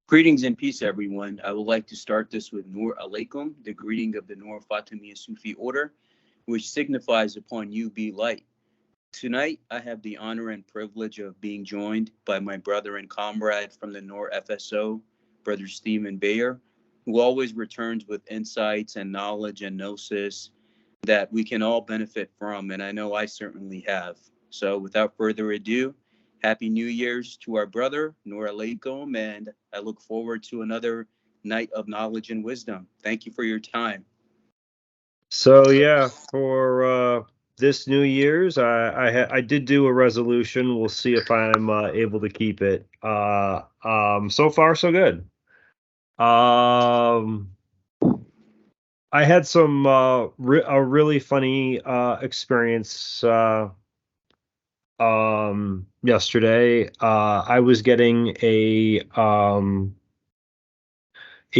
Greetings and peace, everyone. I would like to start this with Nur Alaikum, the greeting of the NUR Fatimiya Sufi Order, which signifies upon you be light. Tonight, I have the honor and privilege of being joined by my brother and comrade from the NUR FSO, Brother Stephan Beyer, who always returns with insights and knowledge and gnosis that we can all benefit from, and I know I certainly have. So without further ado, Happy New Year's to our brother, Nur Alaikum, and I look forward to another night of knowledge and wisdom. Thank you for your time. So yeah, for this New Year's, I did do a resolution. We'll see if I'm able to keep it. So far so good. I had some a really funny experience yesterday. I was getting a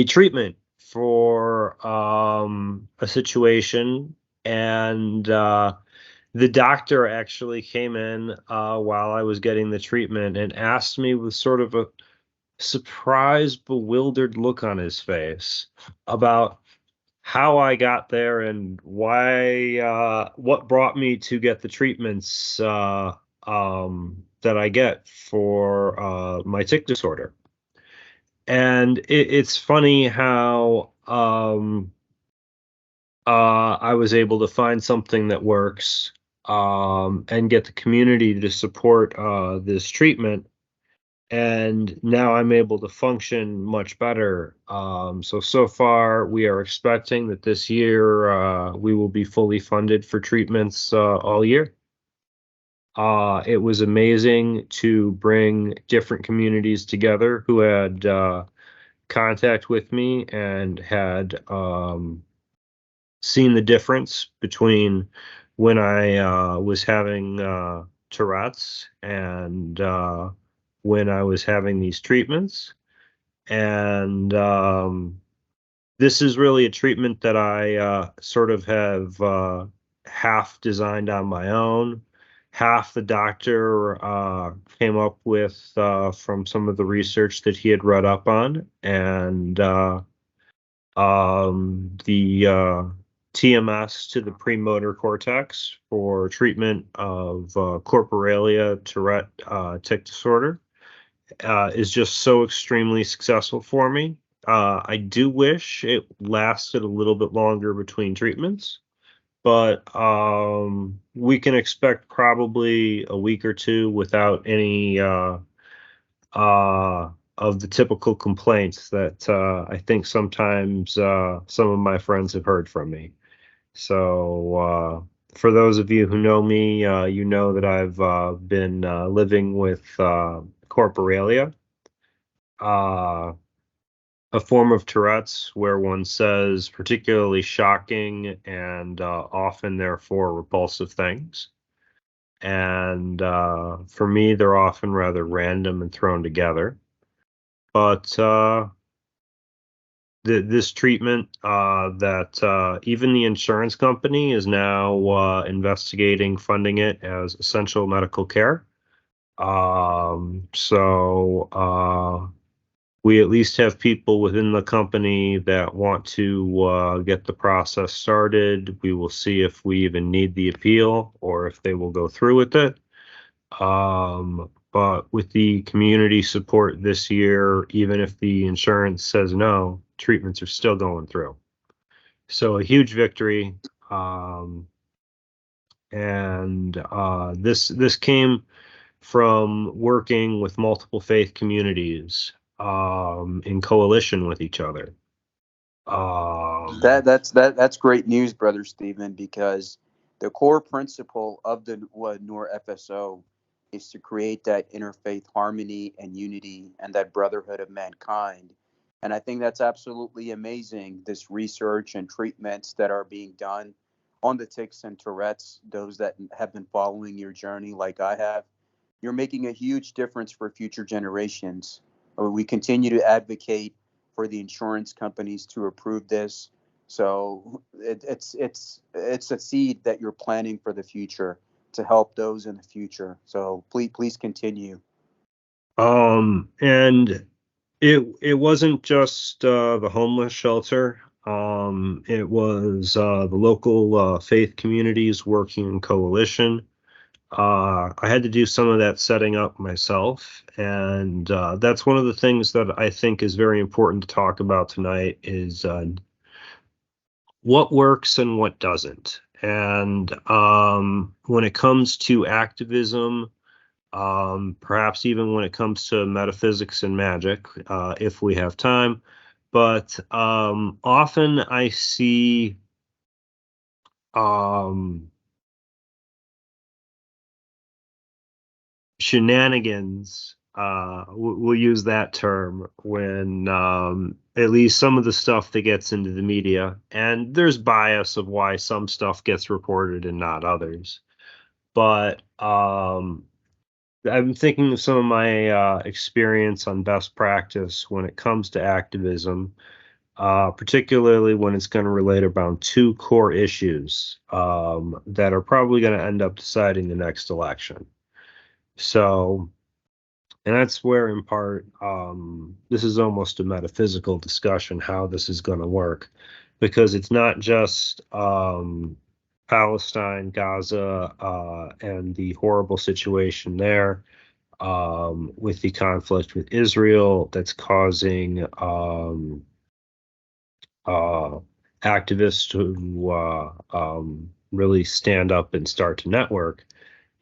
treatment for a situation, and the doctor actually came in while I was getting the treatment and asked me with sort of a surprised, bewildered look on his face about how I got there and why, what brought me to get the treatments that I get for my tic disorder. And it's funny how I was able to find something that works and get the community to support this treatment. And now I'm able to function much better. So far, we are expecting that this year we will be fully funded for treatments all year. It was amazing to bring different communities together who had contact with me and had seen the difference between when I was having Tourette's and when I was having these treatments. And this is really a treatment that I sort of have half designed on my own. Half the doctor came up with from some of the research that he had read up on, and the TMS to the premotor cortex for treatment of corporalia, Tourette, tic disorder is just so extremely successful for me. I do wish it lasted a little bit longer between treatments, but we can expect probably a week or two without any of the typical complaints that I think sometimes some of my friends have heard from me. So for those of you who know me, you know that I've been living with corporalia, a form of Tourette's where one says particularly shocking and often therefore repulsive things. And for me, they're often rather random and thrown together. But this treatment that even the insurance company is now investigating funding it as essential medical care. So we at least have people within the company that want to get the process started. We will see if we even need the appeal or if they will go through with it. But with the community support this year, even if the insurance says no, treatments are still going through. So a huge victory. This came from working with multiple faith communities in coalition with each other. That's great news, Brother Stephan, because the core principle of the NUR FSO is to create that interfaith harmony and unity and that brotherhood of mankind. And I think that's absolutely amazing, this research and treatments that are being done on the tics and Tourette's. Those that have been following your journey like I have, you're making a huge difference for future generations. We continue to advocate for the insurance companies to approve this. So it's a seed that you're planting for the future to help those in the future. So please continue. And it wasn't just the homeless shelter. It was the local faith communities working in coalition. I had to do some of that setting up myself, and that's one of the things that I think is very important to talk about tonight is what works and what doesn't. And when it comes to activism, perhaps even when it comes to metaphysics and magic, if we have time. But often I see shenanigans, we'll use that term, when at least some of the stuff that gets into the media, and there's bias of why some stuff gets reported and not others. But I'm thinking of some of my experience on best practice when it comes to activism, particularly when it's going to relate around two core issues that are probably going to end up deciding the next election. So, and that's where, in part, this is almost a metaphysical discussion how this is going to work, because it's not just Palestine, Gaza, and the horrible situation there with the conflict with Israel that's causing activists to really stand up and start to network.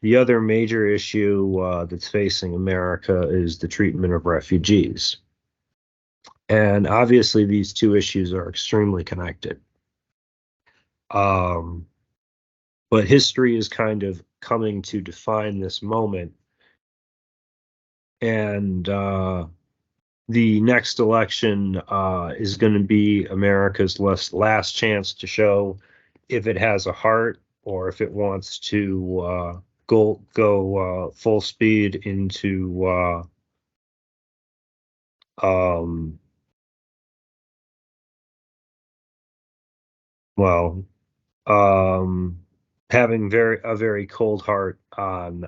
The other major issue that's facing America is the treatment of refugees. And obviously, these two issues are extremely connected. But history is kind of coming to define this moment. And the next election is going to be America's last chance to show if it has a heart or if it wants to go full speed into well, having a very cold heart on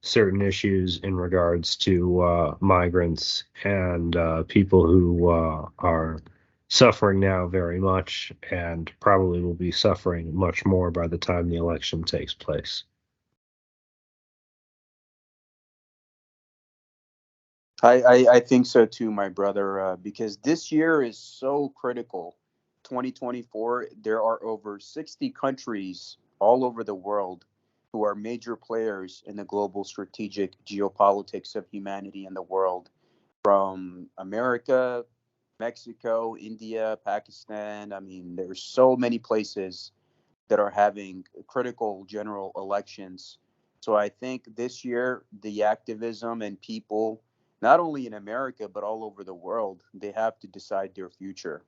certain issues in regards to migrants and people who are suffering now very much and probably will be suffering much more by the time the election takes place. I think so too, my brother, because this year is so critical. 2024, there are over 60 countries all over the world who are major players in the global strategic geopolitics of humanity and the world, from America, Mexico, India, Pakistan. I mean, there's so many places that are having critical general elections. So I think this year, the activism and people, not only in America, but all over the world, they have to decide their future.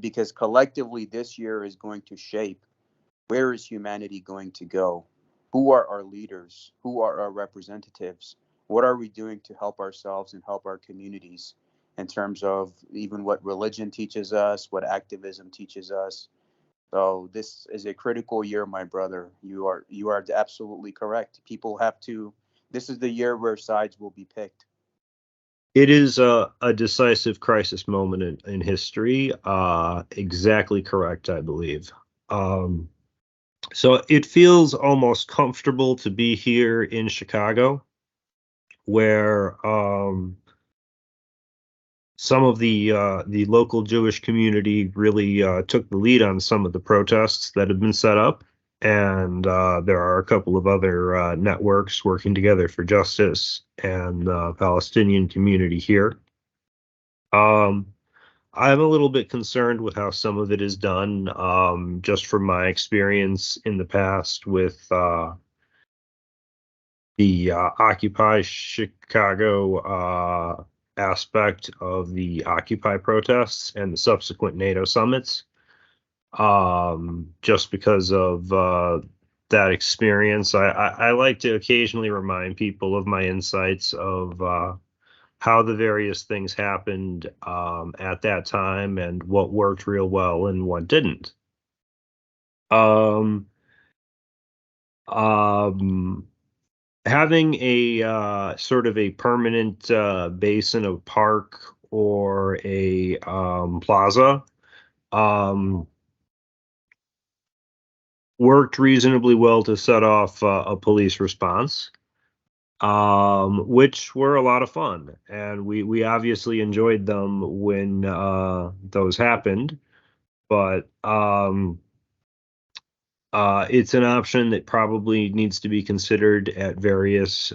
Because collectively, this year is going to shape where is humanity going to go? Who are our leaders? Who are our representatives? What are we doing to help ourselves and help our communities in terms of even what religion teaches us, what activism teaches us? So this is a critical year, my brother. You are absolutely correct. People have to. This is the year where sides will be picked. It is a decisive crisis moment in history. Exactly correct, I believe. So it feels almost comfortable to be here in Chicago, where some of the local Jewish community really took the lead on some of the protests that have been set up, and there are a couple of other networks working together for justice and the Palestinian community here. I'm a little bit concerned with how some of it is done, just from my experience in the past with the Occupy Chicago aspect of the Occupy protests and the subsequent NATO summits. Just because of that experience, I like to occasionally remind people of my insights of how the various things happened at that time and what worked real well and what didn't. Having a sort of a permanent base in a park or a plaza worked reasonably well to set off a police response, which were a lot of fun, and we obviously enjoyed them when those happened. But it's an option that probably needs to be considered at various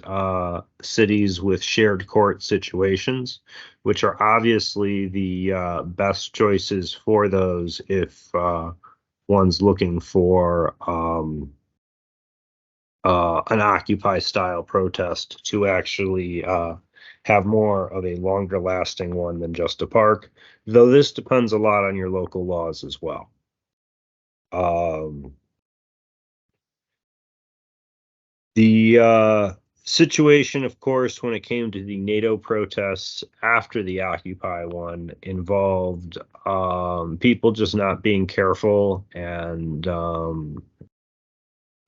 cities with shared court situations, which are obviously the best choices for those if one's looking for an Occupy style protest to actually have more of a longer lasting one than just a park, though this depends a lot on your local laws as well. The situation, of course, when it came to the NATO protests after the Occupy one involved people just not being careful and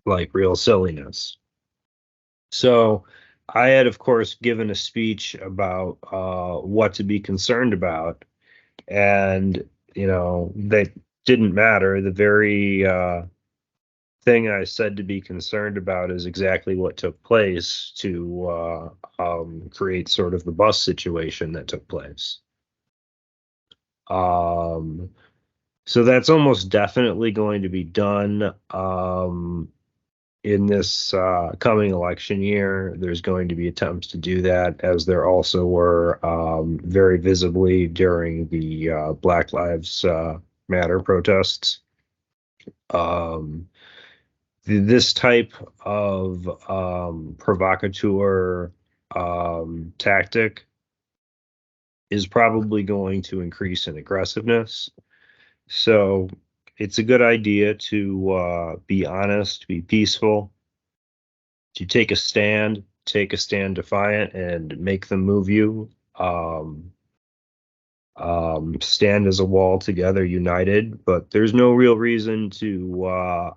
like real silliness. So I had, of course, given a speech about what to be concerned about, and that didn't matter. The very thing I said to be concerned about is exactly what took place to create sort of the bus situation that took place. So that's almost definitely going to be done in this coming election year. There's going to be attempts to do that, as there also were very visibly during the Black Lives Matter protests. This type of provocateur tactic is probably going to increase in aggressiveness. So it's a good idea to be honest, be peaceful, to take a stand defiant, and make them move you. Stand as a wall together, united. But there's no real reason to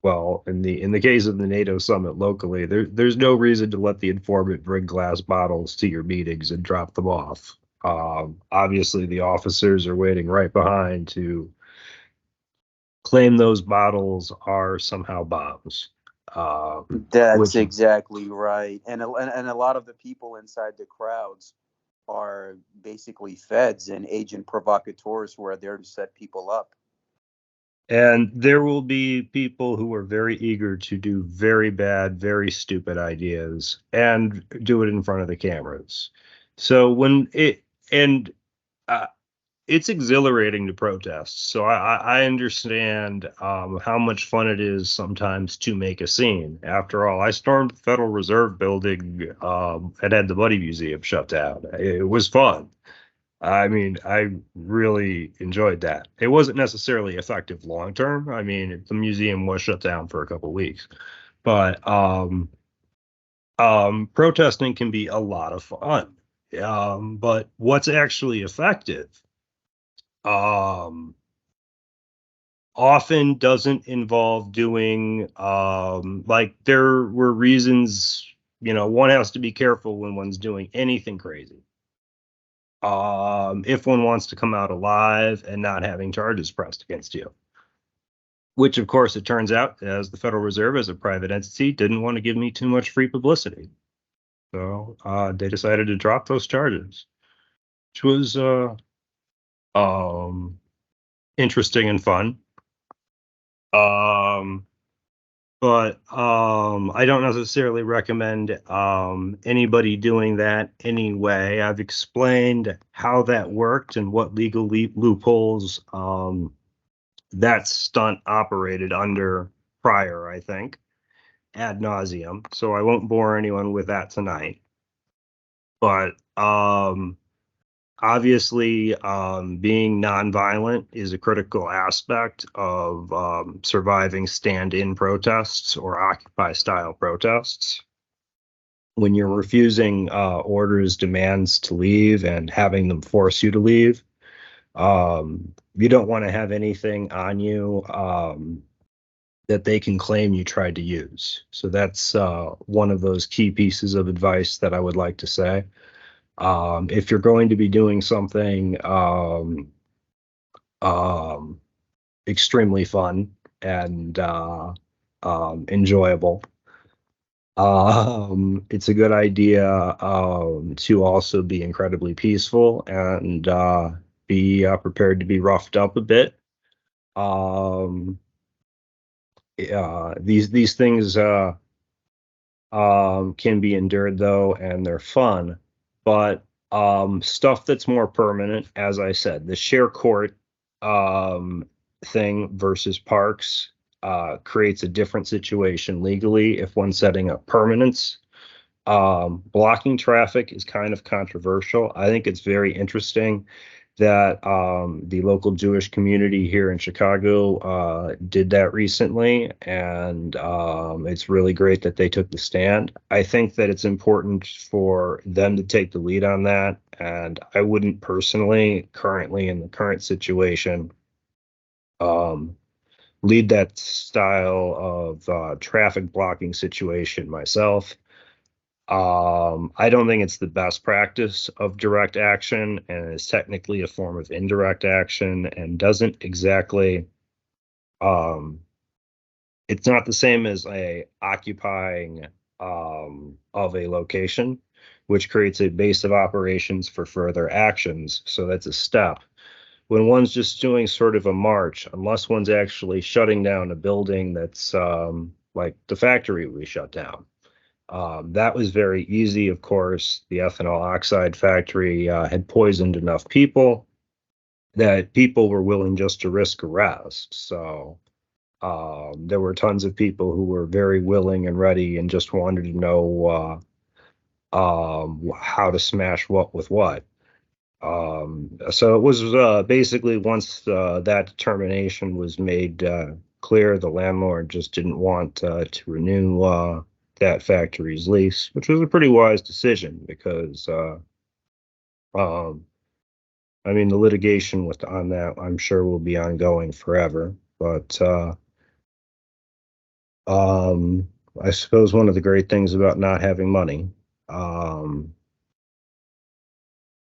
well, in the case of the NATO summit locally, there's no reason to let the informant bring glass bottles to your meetings and drop them off. Obviously, the officers are waiting right behind to claim those bottles are somehow bombs. That's exactly right. And a lot of the people inside the crowds are basically feds and agent provocateurs who are there to set people up. And there will be people who are very eager to do very bad, very stupid ideas and do it in front of the cameras. So it's exhilarating to protest. So I understand how much fun it is sometimes to make a scene. After all, I stormed the Federal Reserve building and had the Buddy Museum shut down. It was fun. I mean, I really enjoyed that. It wasn't necessarily effective long term. I mean, the museum was shut down for a couple of weeks, but protesting can be a lot of fun. But what's actually effective often doesn't involve doing like there were reasons, one has to be careful when one's doing anything crazy. If one wants to come out alive and not having charges pressed against you. Which, of course, it turns out, as the Federal Reserve, as a private entity, didn't want to give me too much free publicity. So they decided to drop those charges, which was interesting and fun. But I don't necessarily recommend anybody doing that anyway. I've explained how that worked and what legal loopholes that stunt operated under prior, I think, ad nauseum. So I won't bore anyone with that tonight. But obviously, being nonviolent is a critical aspect of surviving stand-in protests or Occupy-style protests. When you're refusing orders, demands to leave, and having them force you to leave, you don't want to have anything on you that they can claim you tried to use. So that's one of those key pieces of advice that I would like to say. If you're going to be doing something extremely fun and enjoyable, it's a good idea to also be incredibly peaceful and be prepared to be roughed up a bit. These things can be endured though, and they're fun. But stuff that's more permanent, as I said, the share court thing versus parks creates a different situation legally if one's setting up permanence. Blocking traffic is kind of controversial. I think it's very interesting that the local Jewish community here in Chicago did that recently, and it's really great that they took the stand. I think that it's important for them to take the lead on that, and I wouldn't personally, currently in the current situation, lead that style of traffic blocking situation myself. I don't think it's the best practice of direct action, and is technically a form of indirect action and doesn't exactly, it's not the same as a occupying of a location, which creates a base of operations for further actions. So that's a step. When one's just doing sort of a march, unless one's actually shutting down a building that's like the factory we shut down. That was very easy, of course. The ethanol oxide factory had poisoned enough people that people were willing just to risk arrest. So there were tons of people who were very willing and ready and just wanted to know how to smash what with what. So it was basically once that determination was made clear, the landlord just didn't want to renew that factory's lease, which was a pretty wise decision because, I mean, the litigation on that, I'm sure, will be ongoing forever. But I suppose one of the great things about not having money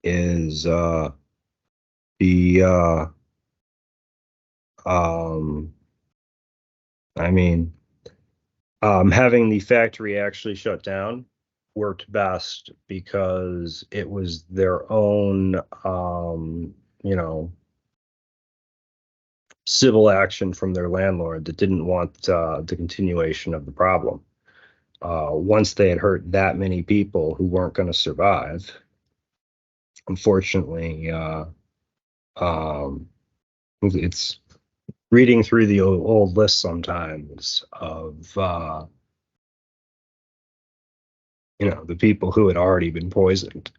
is the I mean, having the factory actually shut down worked best because it was their own, you know, civil action from their landlord that didn't want the continuation of the problem. Once they had hurt that many people who weren't going to survive, unfortunately, it's reading through the old list sometimes of the people who had already been poisoned,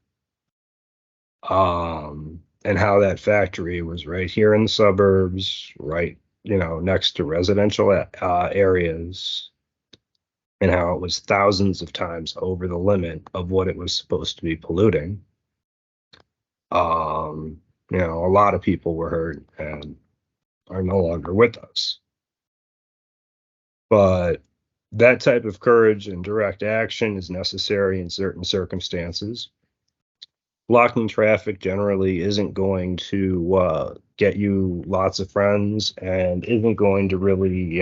and how that factory was right here in the suburbs, right, next to residential areas, and how it was thousands of times over the limit of what it was supposed to be polluting. A lot of people were hurt and are no longer with us. But that type of courage and direct action is necessary in certain circumstances. Blocking traffic generally isn't going to get you lots of friends and isn't going to really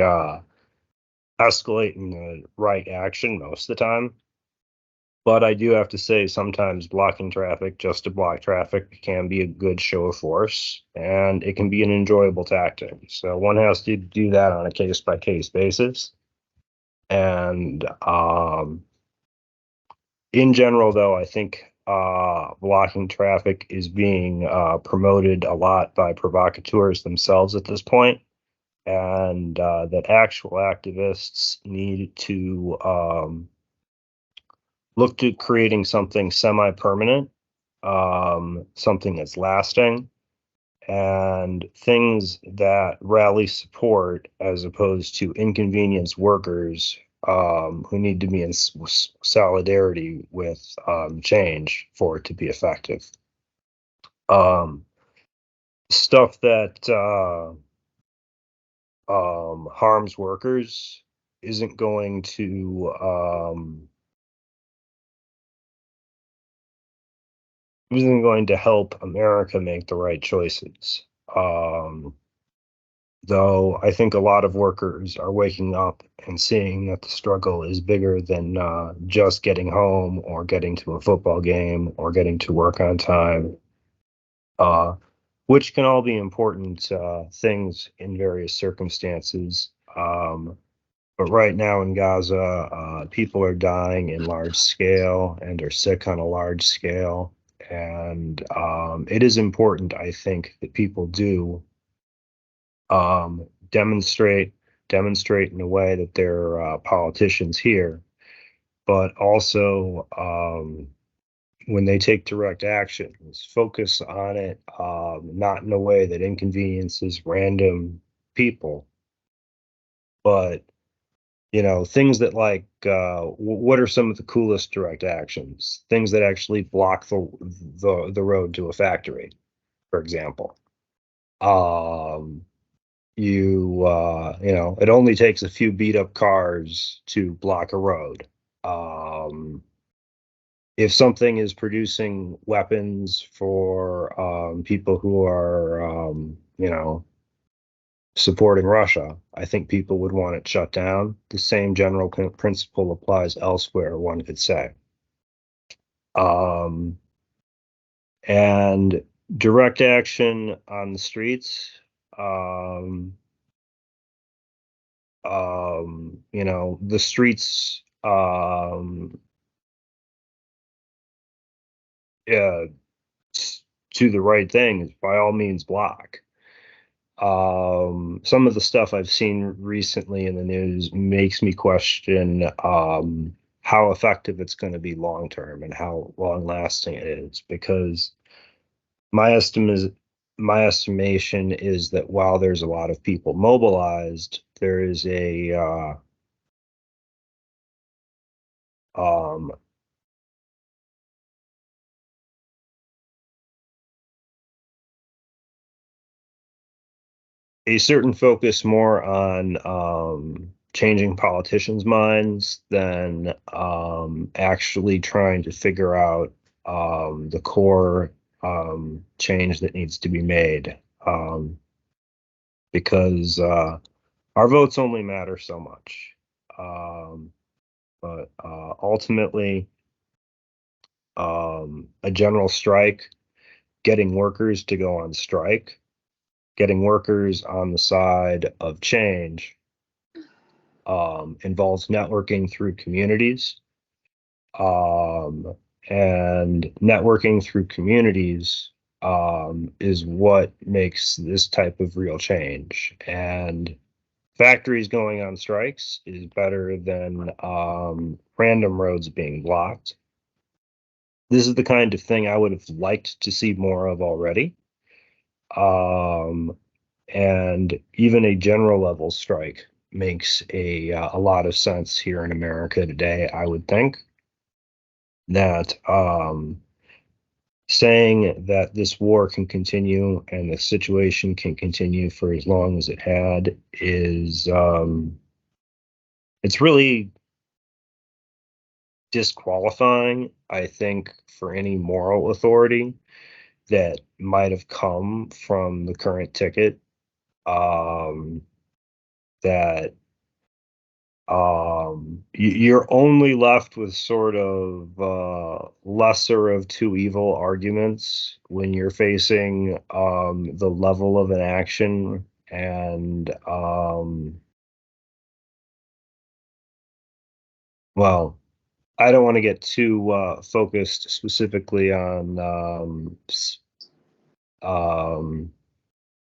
escalate in the right action most of the time. But I do have to say, sometimes blocking traffic just to block traffic can be a good show of force, and it can be an enjoyable tactic. So one has to do that on a case-by-case basis. And in general, though, I think blocking traffic is being promoted a lot by provocateurs themselves at this point, and that actual activists need to look to creating something semi-permanent, something that's lasting, and things that rally support as opposed to inconvenience workers who need to be in solidarity with change for it to be effective. Stuff that harms workers isn't going to help America make the right choices. Though I think a lot of workers are waking up and seeing that the struggle is bigger than just getting home or getting to a football game or getting to work on time, which can all be important things in various circumstances. But right now in Gaza, people are dying in large scale and are sick on a large scale. And it is important, I think, that people do demonstrate in a way that they're politicians here, but also when they take direct actions, focus on it, not in a way that inconveniences random people, but things that what are some of the coolest direct actions? Things that actually block the road to a factory, for example. It only takes a few beat up cars to block a road. If something is producing weapons for people who are, supporting Russia, I think people would want it shut down. The same general principle applies elsewhere, one could say. And direct action on the streets. The streets to the right things, by all means block. Some of the stuff I've seen recently in the news makes me question how effective it's going to be long term and how long lasting it is, because my estimation is that while there's a lot of people mobilized, there is um, a certain focus more on changing politicians' minds than actually trying to figure out the core change that needs to be made. Because our votes only matter so much. But ultimately, a general strike, getting workers to go on strike, getting workers on the side of change involves networking through communities. And networking through communities is what makes this type of real change. And factories going on strikes is better than random roads being blocked. This is the kind of thing I would have liked to see more of already. And even a general level strike makes a lot of sense here in America today, I would think. That saying that this war can continue and the situation can continue for as long as it had is it's really disqualifying, I think, for any moral authority that might have come from the current ticket. That you're only left with sort of lesser of two evil arguments when you're facing the level of an action and well, I don't want to get too focused specifically on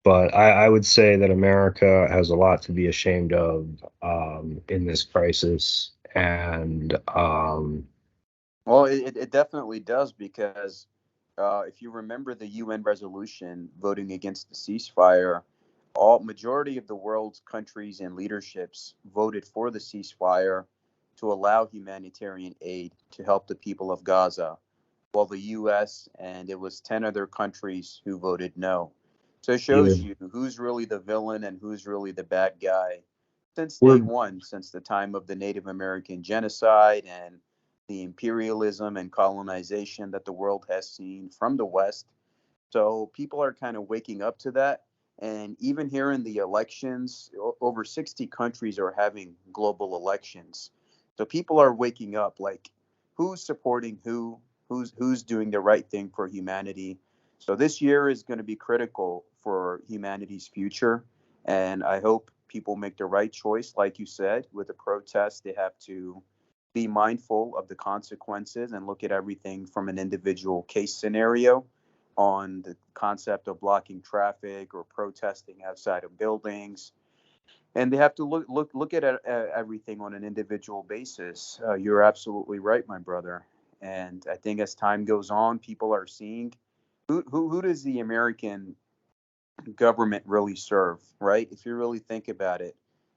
but I would say that America has a lot to be ashamed of in this crisis. And Well, it definitely does, because if you remember the UN resolution voting against the ceasefire, all majority of the world's countries and leaderships voted for the ceasefire to allow humanitarian aid to help the people of Gaza, while the U.S. and it was 10 other countries who voted no. So it Yeah. shows you who's really the villain and who's really the bad guy since day We're one, since the time of the Native American genocide and the imperialism and colonization that the world has seen from the West. So people are kind of waking up to that. And even here in the elections, over 60 countries are having global elections. So people are waking up, like who's supporting who, who's doing the right thing for humanity. So this year is going to be critical for humanity's future. And I hope people make the right choice. Like you said, with the protest, they have to be mindful of the consequences and look at everything from an individual case scenario on the concept of blocking traffic or protesting outside of buildings. And they have to look at everything on an individual basis. You're absolutely right, my brother. And I think as time goes on, people are seeing who does the American government really serve, right? If you really think about it,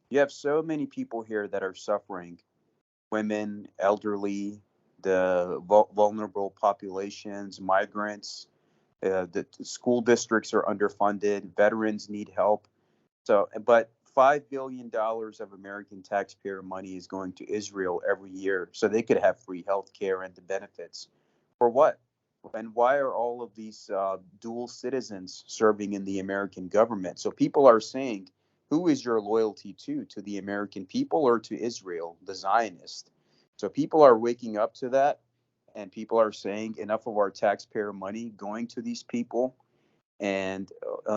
you have so many people here that are suffering: women, elderly, the vulnerable populations, migrants. The school districts are underfunded. Veterans need help. So, but $5 billion of American taxpayer money is going to Israel every year, so they could have free health care and the benefits. For what? And why are all of these dual citizens serving in the American government? So people are saying, who is your loyalty to the American people or to Israel, the Zionist? So people are waking up to that, and people are saying enough of our taxpayer money going to these people. And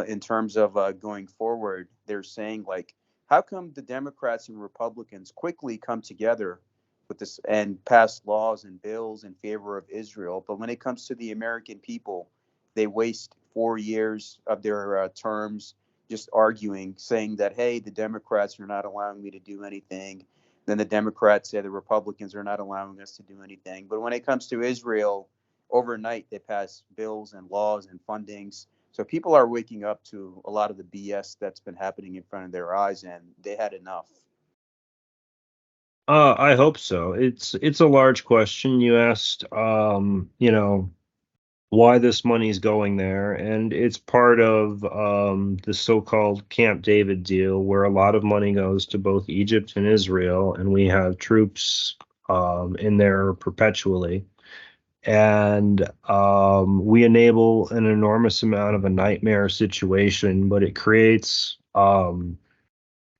in terms of going forward, they're saying, like, how come the Democrats and Republicans quickly come together with this and pass laws and bills in favor of Israel, but when it comes to the American people, they waste 4 years of their terms just arguing, saying that, hey, the Democrats are not allowing me to do anything. Then the Democrats say the Republicans are not allowing us to do anything. But when it comes to Israel, overnight they pass bills and laws and fundings. So people are waking up to a lot of the BS that's been happening in front of their eyes, and they had enough. I hope so. It's a large question you asked. Why this money's going there, and it's part of the so-called Camp David deal, where a lot of money goes to both Egypt and Israel, and we have troops in there perpetually. And we enable an enormous amount of a nightmare situation, but it creates an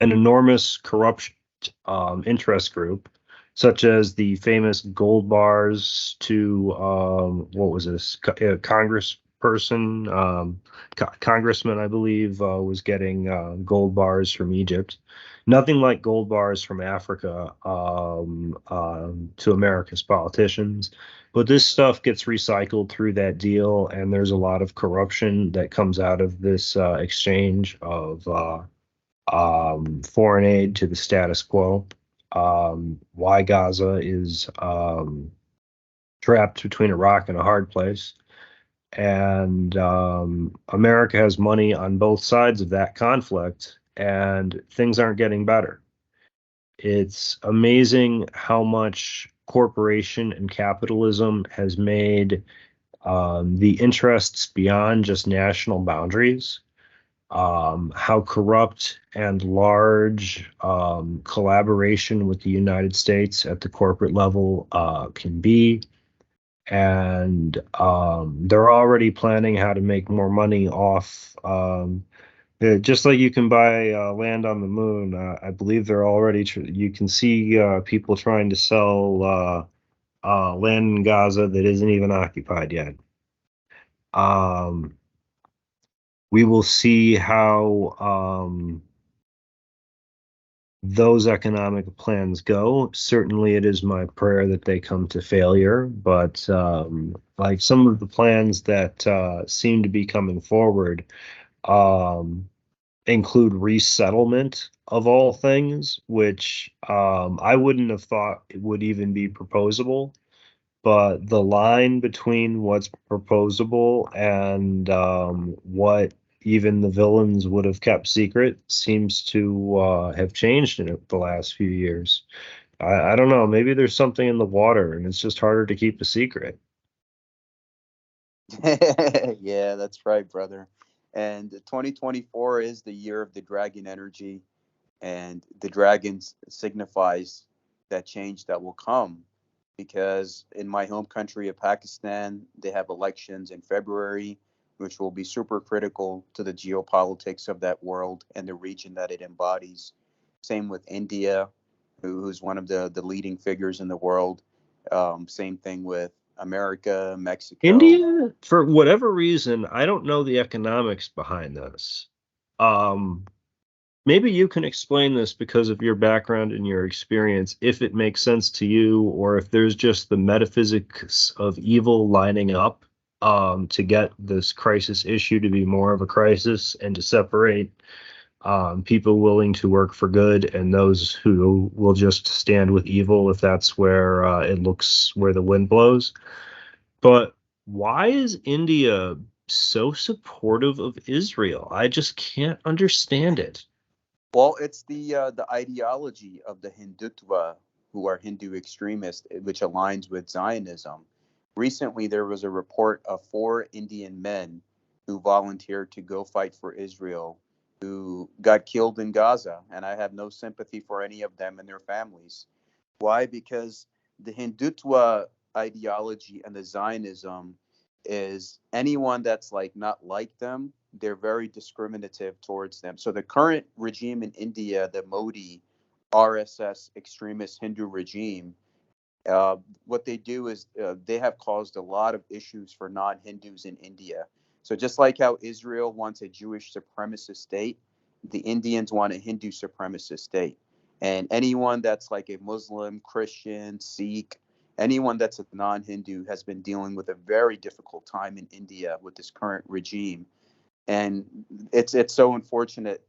enormous corrupt interest group, such as the famous gold bars to what was this congressperson, congressman, I believe, was getting gold bars from Egypt. Nothing like gold bars from Africa to America's politicians. But this stuff gets recycled through that deal, and there's a lot of corruption that comes out of this exchange of foreign aid to the status quo. Why Gaza is trapped between a rock and a hard place. And America has money on both sides of that conflict, and things aren't getting better. It's amazing how much corporation and capitalism has made the interests beyond just national boundaries, how corrupt and large collaboration with the United States at the corporate level can be. And they're already planning how to make more money off. Just like you can buy land on the moon, I believe they're already. You can see people trying to sell land in Gaza that isn't even occupied yet. We will see how those economic plans go. Certainly, it is my prayer that they come to failure. But like some of the plans that seem to be coming forward include resettlement of all things, which I wouldn't have thought it would even be proposable. But the line between what's proposable and what even the villains would have kept secret seems to have changed in the last few years. I don't know. Maybe there's something in the water and it's just harder to keep a secret. Yeah, that's right, brother. And 2024 is the year of the dragon energy, and the dragons signifies that change that will come. Because in my home country of Pakistan, they have elections in February, which will be super critical to the geopolitics of that world and the region that it embodies. Same with India, who's one of the leading figures in the world. Same thing with America, Mexico. India, for whatever reason, I don't know the economics behind this. Um, Maybe you can explain this because of your background and your experience, if it makes sense to you, or if there's just the metaphysics of evil lining up to get this crisis issue to be more of a crisis and to separate people willing to work for good and those who will just stand with evil if that's where it looks where the wind blows. But why is India so supportive of Israel? I just can't understand it. Well, it's the ideology of the Hindutva, who are Hindu extremists, which aligns with Zionism. Recently, there was a report of 4 Indian men who volunteered to go fight for Israel, who got killed in Gaza, and I have no sympathy for any of them and their families. Why? Because the Hindutva ideology and the Zionism is anyone that's like not like them, they're very discriminative towards them. So the current regime in India, the Modi RSS extremist Hindu regime, what they do is they have caused a lot of issues for non-Hindus in India. So just like how Israel wants a Jewish supremacist state, the Indians want a Hindu supremacist state. And anyone that's like a Muslim, Christian, Sikh, anyone that's a non-Hindu has been dealing with a very difficult time in India with this current regime. And it's so unfortunate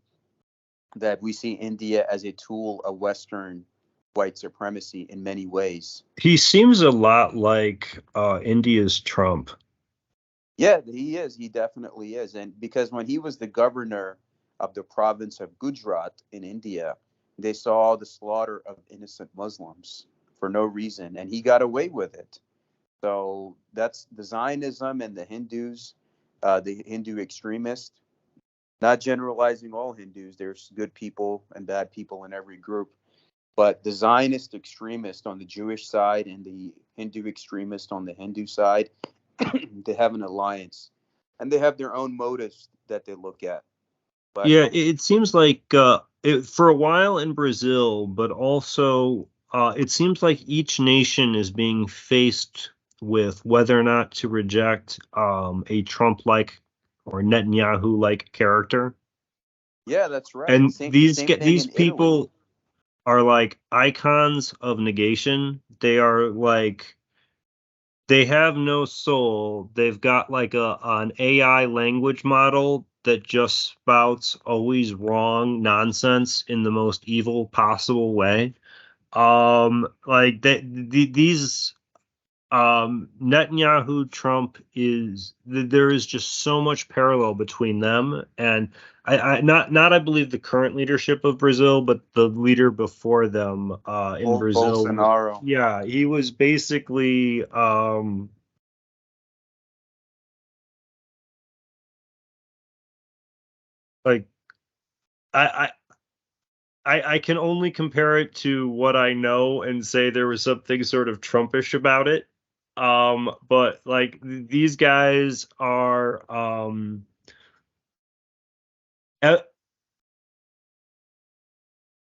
that we see India as a tool of Western white supremacy in many ways. He seems a lot like India's Trump. Yeah, he is. He definitely is. And because when he was the governor of the province of Gujarat in India, they saw the slaughter of innocent Muslims for no reason, and he got away with it. So that's the Zionism and the Hindus, the Hindu extremists. Not generalizing all Hindus, there's good people and bad people in every group. But the Zionist extremist on the Jewish side and the Hindu extremist on the Hindu side, they have an alliance, and they have their own motives that they look at. But Yeah, it seems like for a while in Brazil, but also it seems like each nation is being faced with whether or not to reject a Trump-like or Netanyahu-like character. yeah, that's right. And Same thing these in Italy. people are like icons of negation. They are like they have no soul. They've got like an AI language model that just spouts always wrong nonsense in the most evil possible way. Like these Netanyahu, Trump there is just so much parallel between them and not I believe the current leadership of Brazil, but the leader before them in Brazil. Bolsonaro. Yeah, he was basically like I, I can only compare it to what I know and say there was something sort of Trumpish about it. But like these guys are e-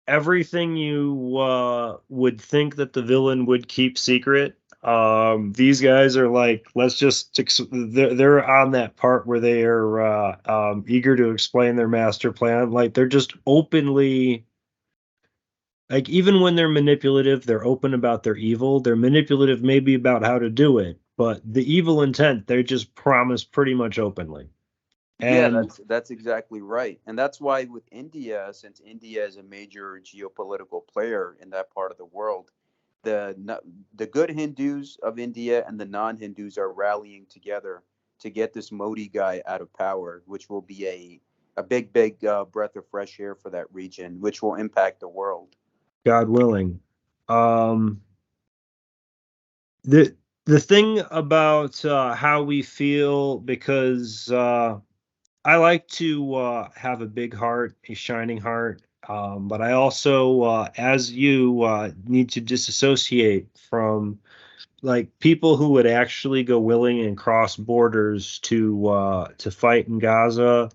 everything you would think that the villain would keep secret. These guys are like, let's just they're on that part where they are eager to explain their master plan. Like they're just openly like even when they're manipulative, they're open about their evil. They're manipulative maybe about how to do it, but the evil intent they just promise pretty much openly. Yeah, And that's exactly right. And that's why with India, since India is a major geopolitical player in that part of the world, the good Hindus of India and the non-Hindus are rallying together to get this Modi guy out of power, which will be a big breath of fresh air for that region, which will impact the world. God willing, um, the thing about how we feel because I like to have a big heart, a shining heart, but I also, as you, need to disassociate from like people who would actually go willing and cross borders to fight in Gaza.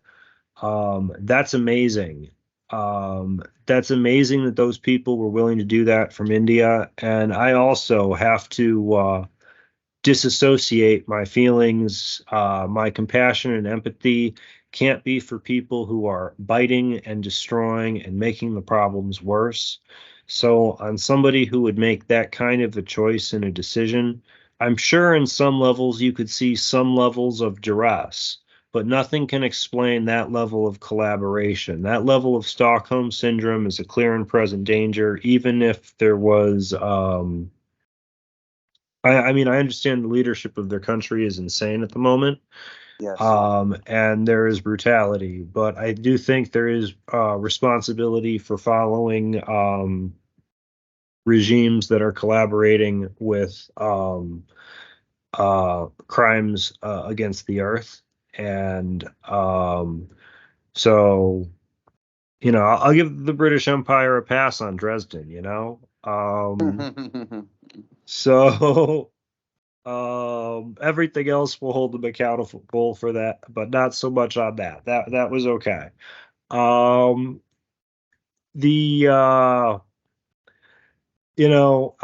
That's amazing. That's amazing that those people were willing to do that from India, and I also have to disassociate my feelings. My compassion and empathy can't be for people who are biting and destroying and making the problems worse. So, on somebody who would make that kind of a choice and a decision, I'm sure in some levels you could see some levels of duress, but nothing can explain that level of collaboration. That level of Stockholm syndrome is a clear and present danger, even if there was I mean, I understand the leadership of their country is insane at the moment, Yes. and there is brutality, but I do think there is responsibility for following regimes that are collaborating with crimes against the earth. And so, I'll give the British Empire a pass on Dresden, you know? So. Everything else will hold them accountable for that, but not so much on that. That was okay. Um, the you know,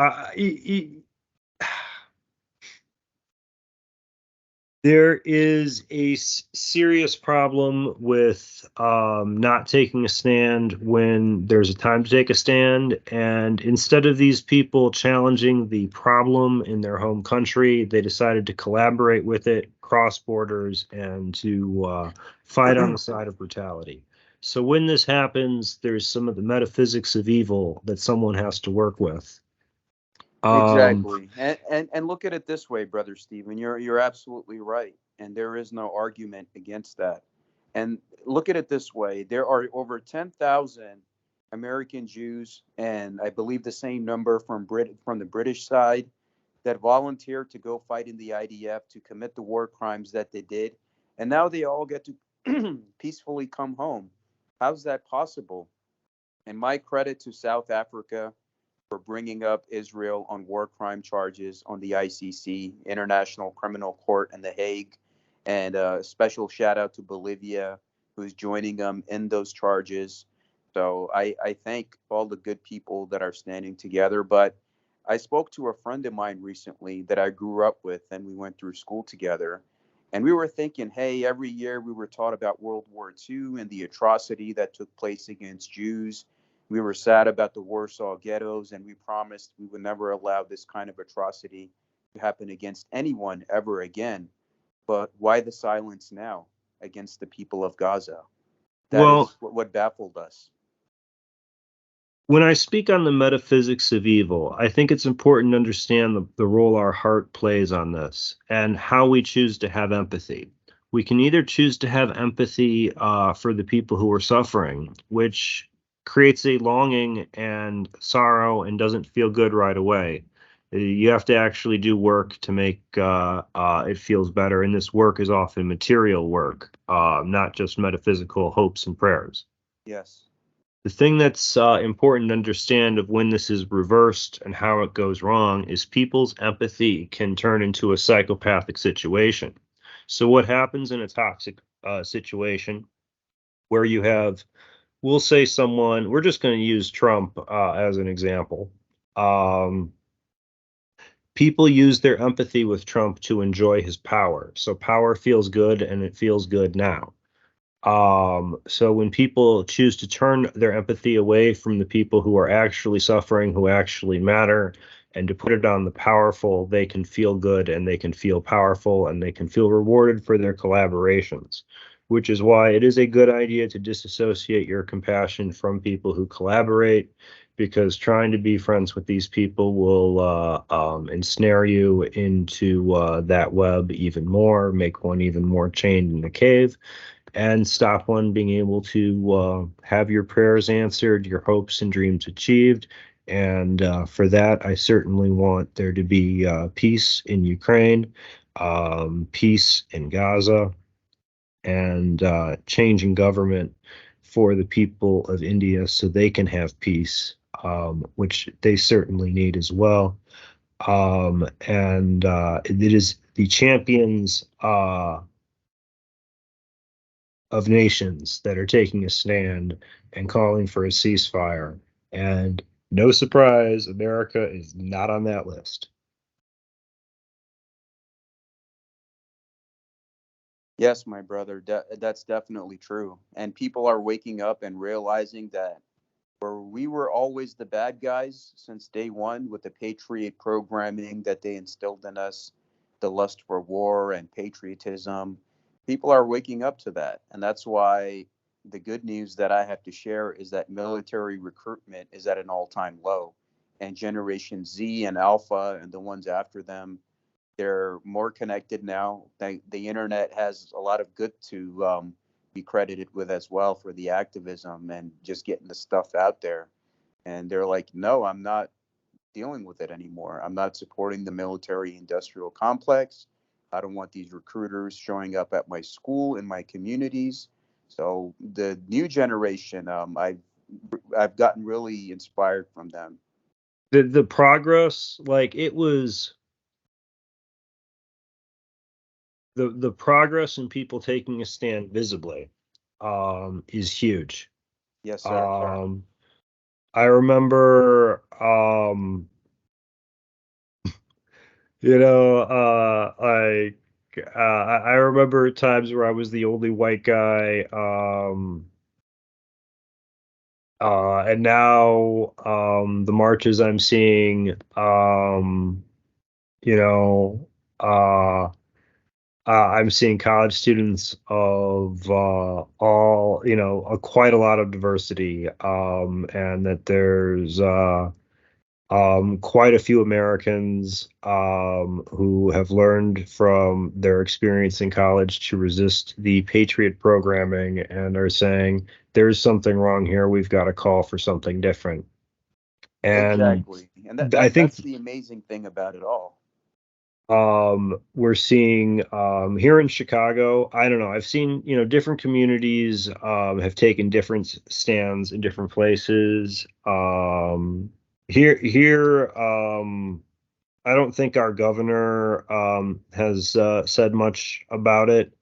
there is a serious problem with not taking a stand when there's a time to take a stand. And instead of these people challenging the problem in their home country, they decided to collaborate with it, cross borders, and to fight on the side of brutality. So when this happens, there's some of the metaphysics of evil that someone has to work with. Um, Exactly. And look at it this way, brother Stephen. You're absolutely right. And there is no argument against that. And look at it this way. There are over 10,000 American Jews, and I believe the same number from the British side, that volunteered to go fight in the IDF to commit the war crimes that they did. And now they all get to peacefully come home. How's that possible? And my credit to South Africa for bringing up Israel on war crime charges on the ICC, International Criminal Court in The Hague. And a special shout out to Bolivia, who's joining them in those charges. So I thank all the good people that are standing together. But I spoke to a friend of mine recently that I grew up with, and we went through school together. And we were thinking, hey, every year we were taught about World War II and the atrocity that took place against Jews. We were sad about the Warsaw ghettos, and we promised we would never allow this kind of atrocity to happen against anyone ever again. But why the silence now against the people of Gaza? That well, is what baffled us. when I speak on the metaphysics of evil, I think it's important to understand the role our heart plays on this and how we choose to have empathy. We can either choose to have empathy for the people who are suffering, which creates a longing and sorrow and doesn't feel good right away. You have to actually do work to make it feels better, and this work is often material work, not just metaphysical hopes and prayers. Yes. The thing that's important to understand of when this is reversed and how it goes wrong is people's empathy can turn into a psychopathic situation. So, what happens in a toxic situation where you have, we'll say someone, we're just going to use Trump as an example. Um, People use their empathy with Trump to enjoy his power. So, power feels good and it feels good now. So when people choose to turn their empathy away from the people who are actually suffering, who actually matter, and to put it on the powerful, they can feel good and they can feel powerful and they can feel rewarded for their collaborations, which is why it is a good idea to disassociate your compassion from people who collaborate, because trying to be friends with these people will ensnare you into that web even more, make one even more chained in the cave, and stop one being able to have your prayers answered, your hopes and dreams achieved. And for that, I certainly want there to be peace in Ukraine, peace in Gaza, and changing government for the people of India so they can have peace, which they certainly need as well. And it is the champions of nations that are taking a stand and calling for a ceasefire. And no surprise, America is not on that list. Yes, my brother, that's definitely true. And people are waking up and realizing that where we were always the bad guys since day one with the Patriot programming that they instilled in us, the lust for war and patriotism, people are waking up to that. And that's why the good news that I have to share is that military recruitment is at an all time low. And Generation Z and Alpha and the ones after them, they're more connected now. The internet has a lot of good to be credited with as well for the activism and just getting the stuff out there. And they're like, no, I'm not dealing with it anymore. I'm not supporting the military industrial complex. I don't want these recruiters showing up at my school, in my communities. So the new generation, I've gotten really inspired from them. The progress, like it was the progress in people taking a stand visibly is huge. Yes, sir. I remember like I remember times where I was the only white guy, and now the marches I'm seeing, you know, I'm seeing college students of all, quite a lot of diversity, and that there's quite a few Americans who have learned from their experience in college to resist the Patriot programming and are saying, there's something wrong here. We've got to call for something different. And Exactly. And I think that's the amazing thing about it all. we're seeing here in Chicago, I don't know, I've seen, different communities have taken different stands in different places. Here, I don't think our governor has said much about it.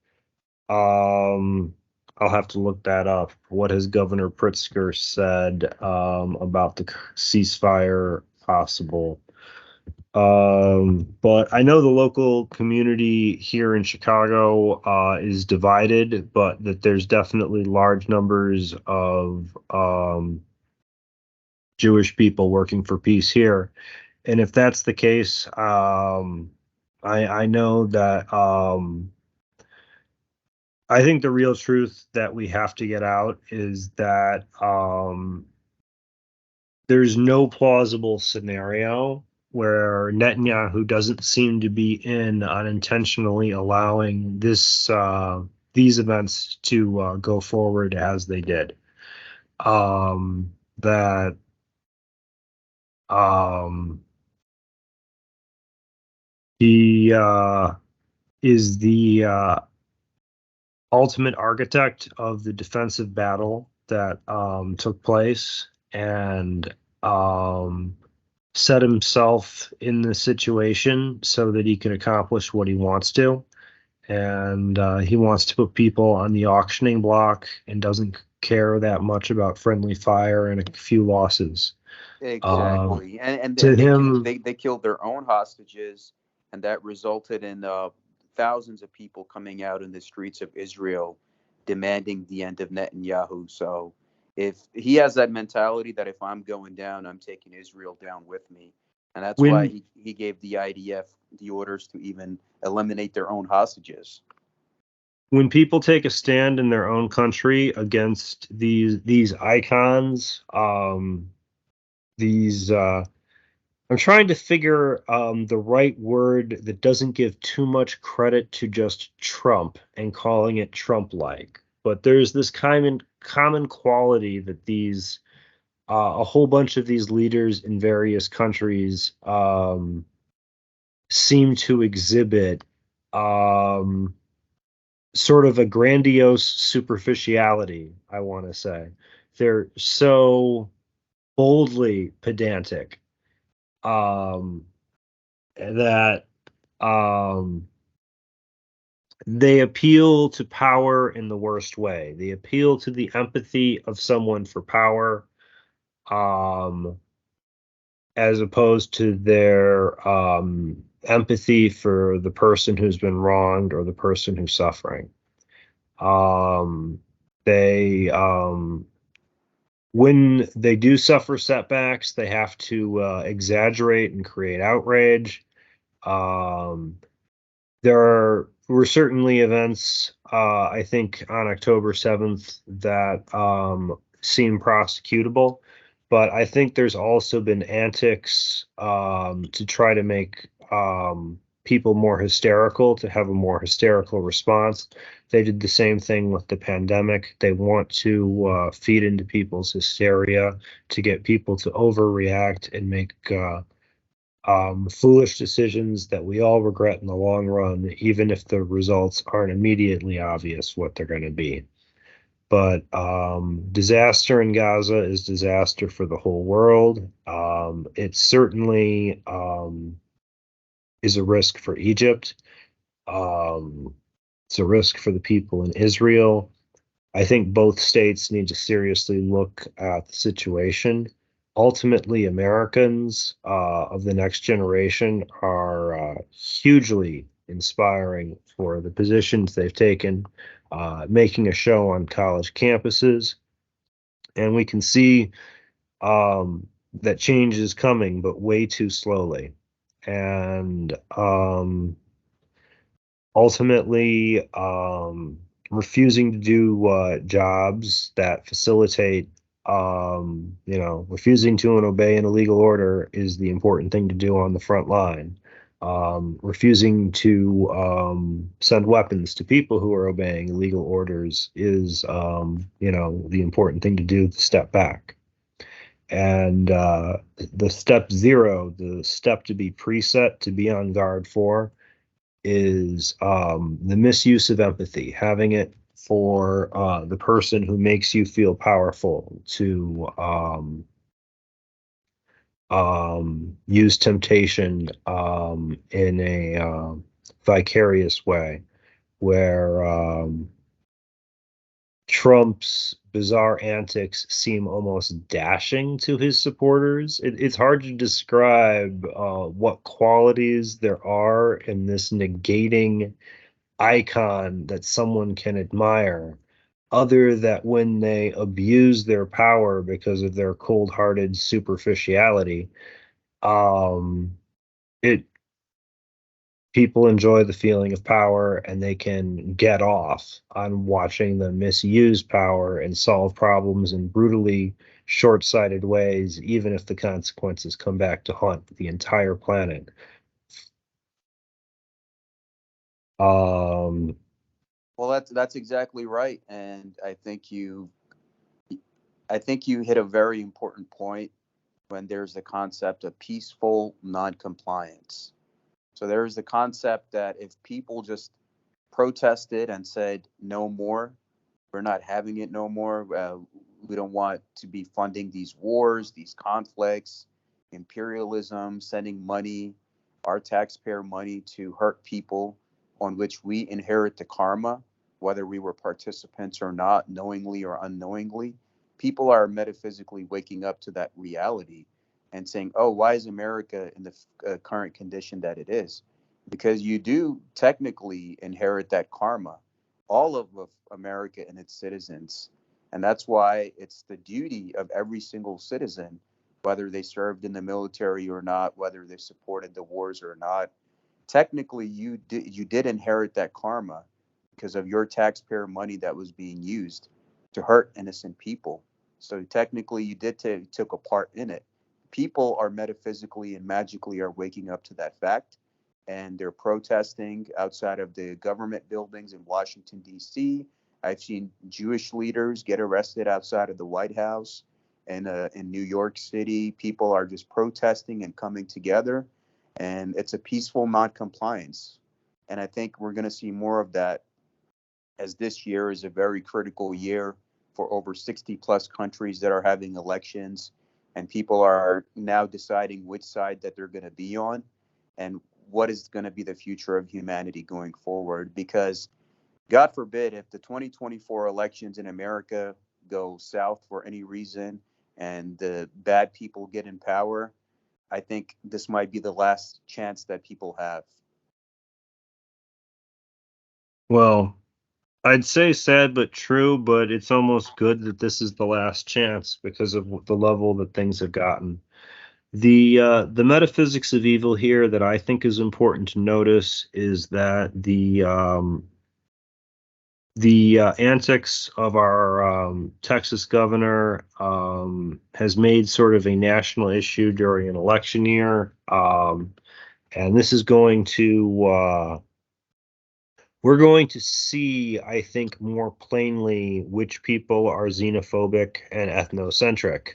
I'll have to look that up. What has Governor Pritzker said about the ceasefire possible? But I know the local community here in Chicago is divided, but that there's definitely large numbers of Jewish people working for peace here. And if that's the case, I know that I think the real truth that we have to get out is that there's no plausible scenario where Netanyahu doesn't seem to be in unintentionally allowing these events to go forward as they did. That he is the ultimate architect of the defensive battle that took place and set himself in the situation so that he can accomplish what he wants to. And he wants to put people on the auctioning block and doesn't care that much about friendly fire and a few losses. Exactly. To And him, they killed their own hostages, and that resulted in thousands of people coming out in the streets of Israel demanding the end of Netanyahu. So if he has that mentality that if I'm going down, I'm taking Israel down with me. And that's why when he gave the IDF the orders to even eliminate their own hostages. when people take a stand in their own country against these icons, these I'm trying to figure the right word that doesn't give too much credit to just Trump and calling it Trump-like. But there's this common quality that these a whole bunch of these leaders in various countries seem to exhibit. Um, sort of a grandiose superficiality, I want to say. They're so boldly pedantic, um, that um, they appeal to power in the worst way. They appeal to the empathy of someone for power, um, as opposed to their empathy for the person who's been wronged or the person who's suffering. They When they do suffer setbacks, they have to exaggerate and create outrage. Um, were certainly events, I think, on October 7th that seem prosecutable, but I think there's also been antics to try to make people more hysterical, to have a more hysterical response. They did the same thing with the pandemic. They want to feed into people's hysteria to get people to overreact and make foolish decisions that we all regret in the long run, even if the results aren't immediately obvious what they're going to be. But disaster in Gaza is disaster for the whole world. It certainly is a risk for Egypt. Um, it's a risk for the people in Israel. I think both states need to seriously look at the situation. Ultimately, Americans of the next generation are hugely inspiring for the positions they've taken, making a show on college campuses. And we can see that change is coming, but way too slowly. And ultimately, refusing to do jobs that facilitate, refusing to obey an illegal order is the important thing to do on the front line. Refusing to send weapons to people who are obeying illegal orders is, the important thing to do to step back. And the step zero, the step to be preset, to be on guard for, is the misuse of empathy, having it for the person who makes you feel powerful to use temptation in a vicarious way, where Trump's bizarre antics seem almost dashing to his supporters. It's hard to describe what qualities there are in this negating icon that someone can admire, other that when they abuse their power because of their cold-hearted superficiality, um, it people enjoy the feeling of power and they can get off on watching them misuse power and solve problems in brutally short-sighted ways, even if the consequences come back to haunt the entire planet. Um, Well, that's exactly right, and I think you hit a very important point when there's the concept of peaceful non-compliance. So there's the concept that if people just protested and said no more, we're not having it no more. We don't want to be funding these wars, these conflicts, imperialism, sending money, our taxpayer money to hurt people on which we inherit the karma, whether we were participants or not, knowingly or unknowingly. People are metaphysically waking up to that reality and saying, oh, why is America in the current condition that it is? Because you do technically inherit that karma, all of America and its citizens. And that's why it's the duty of every single citizen, whether they served in the military or not, whether they supported the wars or not. Technically, you did inherit that karma because of your taxpayer money that was being used to hurt innocent people. So technically, you did took a part in it. People are metaphysically and magically are waking up to that fact, and they're protesting outside of the government buildings in Washington, D.C. I've seen Jewish leaders get arrested outside of the White House. And in New York City, people are just protesting and coming together. And it's a peaceful non-compliance. And I think we're going to see more of that as this year is a very critical year for over 60 plus countries that are having elections, and people are now deciding which side that they're going to be on and what is going to be the future of humanity going forward. Because God forbid if the 2024 elections in America go south for any reason and the bad people get in power, I think this might be the last chance that people have. Well, I'd say sad but true, but it's almost good that this is the last chance because of the level that things have gotten. The metaphysics of evil here that I think is important to notice is that the antics of our Texas governor has made sort of a national issue during an election year, and this is going to we're going to see, I think, more plainly which people are xenophobic and ethnocentric.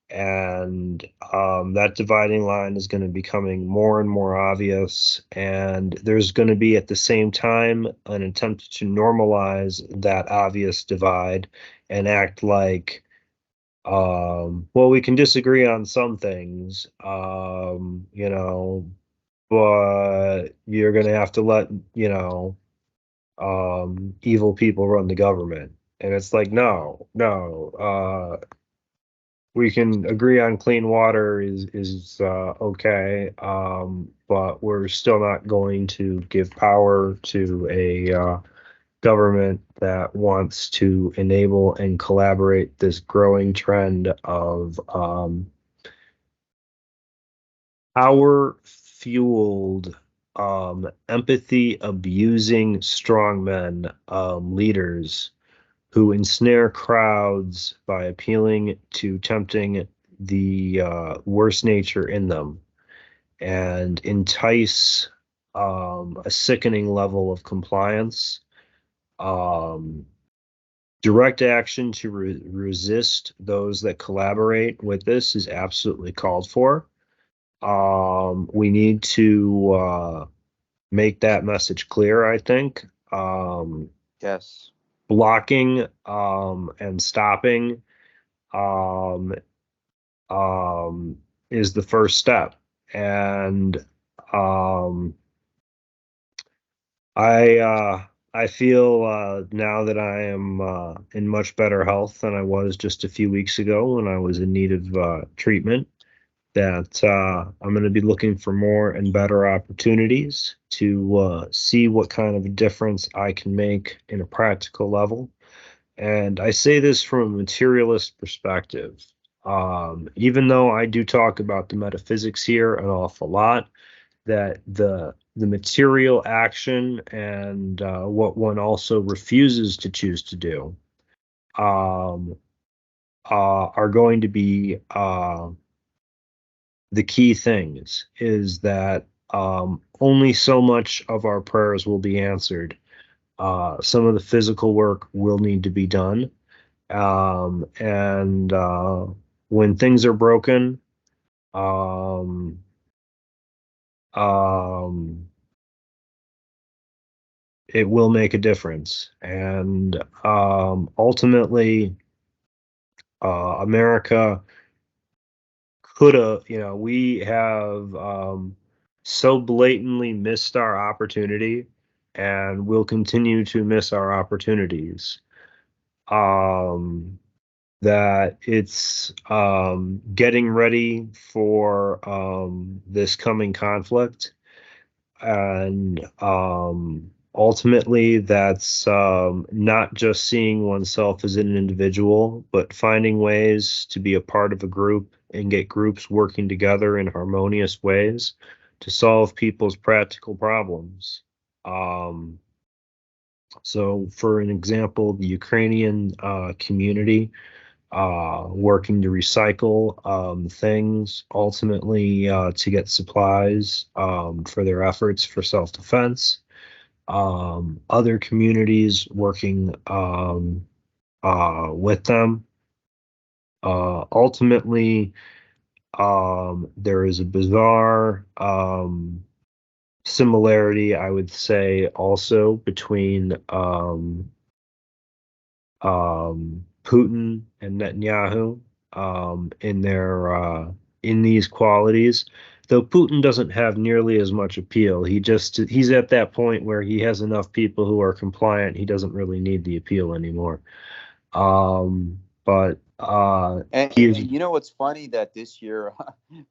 And that dividing line is going to be becoming more and more obvious. And there's going to be, at the same time, an attempt to normalize that obvious divide and act like, well, we can disagree on some things, but you're going to have to let, evil people run the government. And it's like, no, we can agree on clean water is okay, but we're still not going to give power to a government that wants to enable and collaborate this growing trend of power fueled empathy abusing strongmen leaders who ensnare crowds by appealing to tempting the worst nature in them and entice a sickening level of compliance. Direct action to resist those that collaborate with this is absolutely called for. We need to make that message clear, I think. Yes. Blocking and stopping um, is the first step. And I feel now that I am in much better health than I was just a few weeks ago when I was in need of treatment, that I'm going to be looking for more and better opportunities to see what kind of a difference I can make in a practical level. And I say this from a materialist perspective. Even though I do talk about the metaphysics here an awful lot, that the material action and what one also refuses to choose to do um, are going to be the key things. Is that only so much of our prayers will be answered. Some of the physical work will need to be done. And when things are broken, um, um, it will make a difference. And ultimately, America could have, we have so blatantly missed our opportunity and will continue to miss our opportunities. That it's getting ready for this coming conflict. And ultimately, that's not just seeing oneself as an individual, but finding ways to be a part of a group and get groups working together in harmonious ways to solve people's practical problems. So, for an example, the Ukrainian community working to recycle things, ultimately to get supplies for their efforts for self-defense. Other communities working with them. Ultimately, there is a bizarre similarity, I would say, also between Putin and Netanyahu in their in these qualities. Though Putin doesn't have nearly as much appeal. He's at that point where he has enough people who are compliant. He doesn't really need the appeal anymore. But And he's you know what's funny, that this year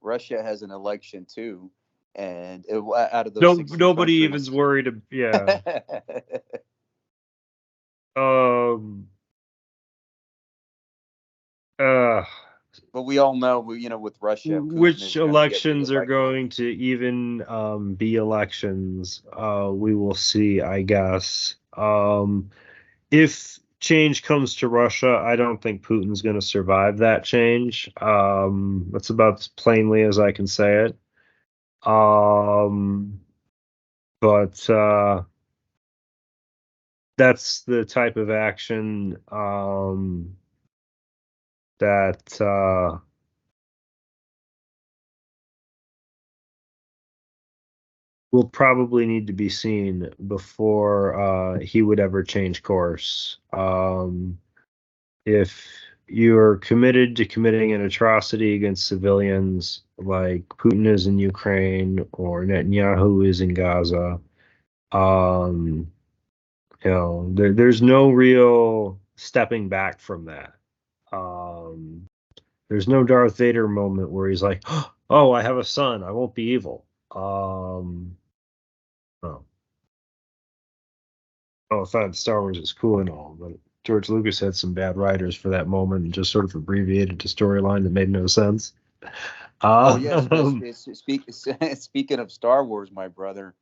Russia has an election too, and out of those 60 nobody countries. even's worried. Yeah. Um. Uh. But we all know, with Russia, Putin Which is going to get elections are reelected. going to even be elections? We will see, I guess. If change comes to Russia, I don't think Putin's going to survive that change. That's about as plainly as I can say it. Um, but that's the type of action that will probably need to be seen before he would ever change course. If you're committed to committing an atrocity against civilians like Putin is in Ukraine or Netanyahu is in Gaza, um, there's no real stepping back from that. Um, there's no Darth Vader moment where he's like, "Oh, I have a son. I won't be evil." No. Oh, I thought Star Wars is cool and all, but George Lucas had some bad writers for that moment and just sort of abbreviated the storyline that made no sense. Oh yes, Um, speaking of Star Wars, my brother,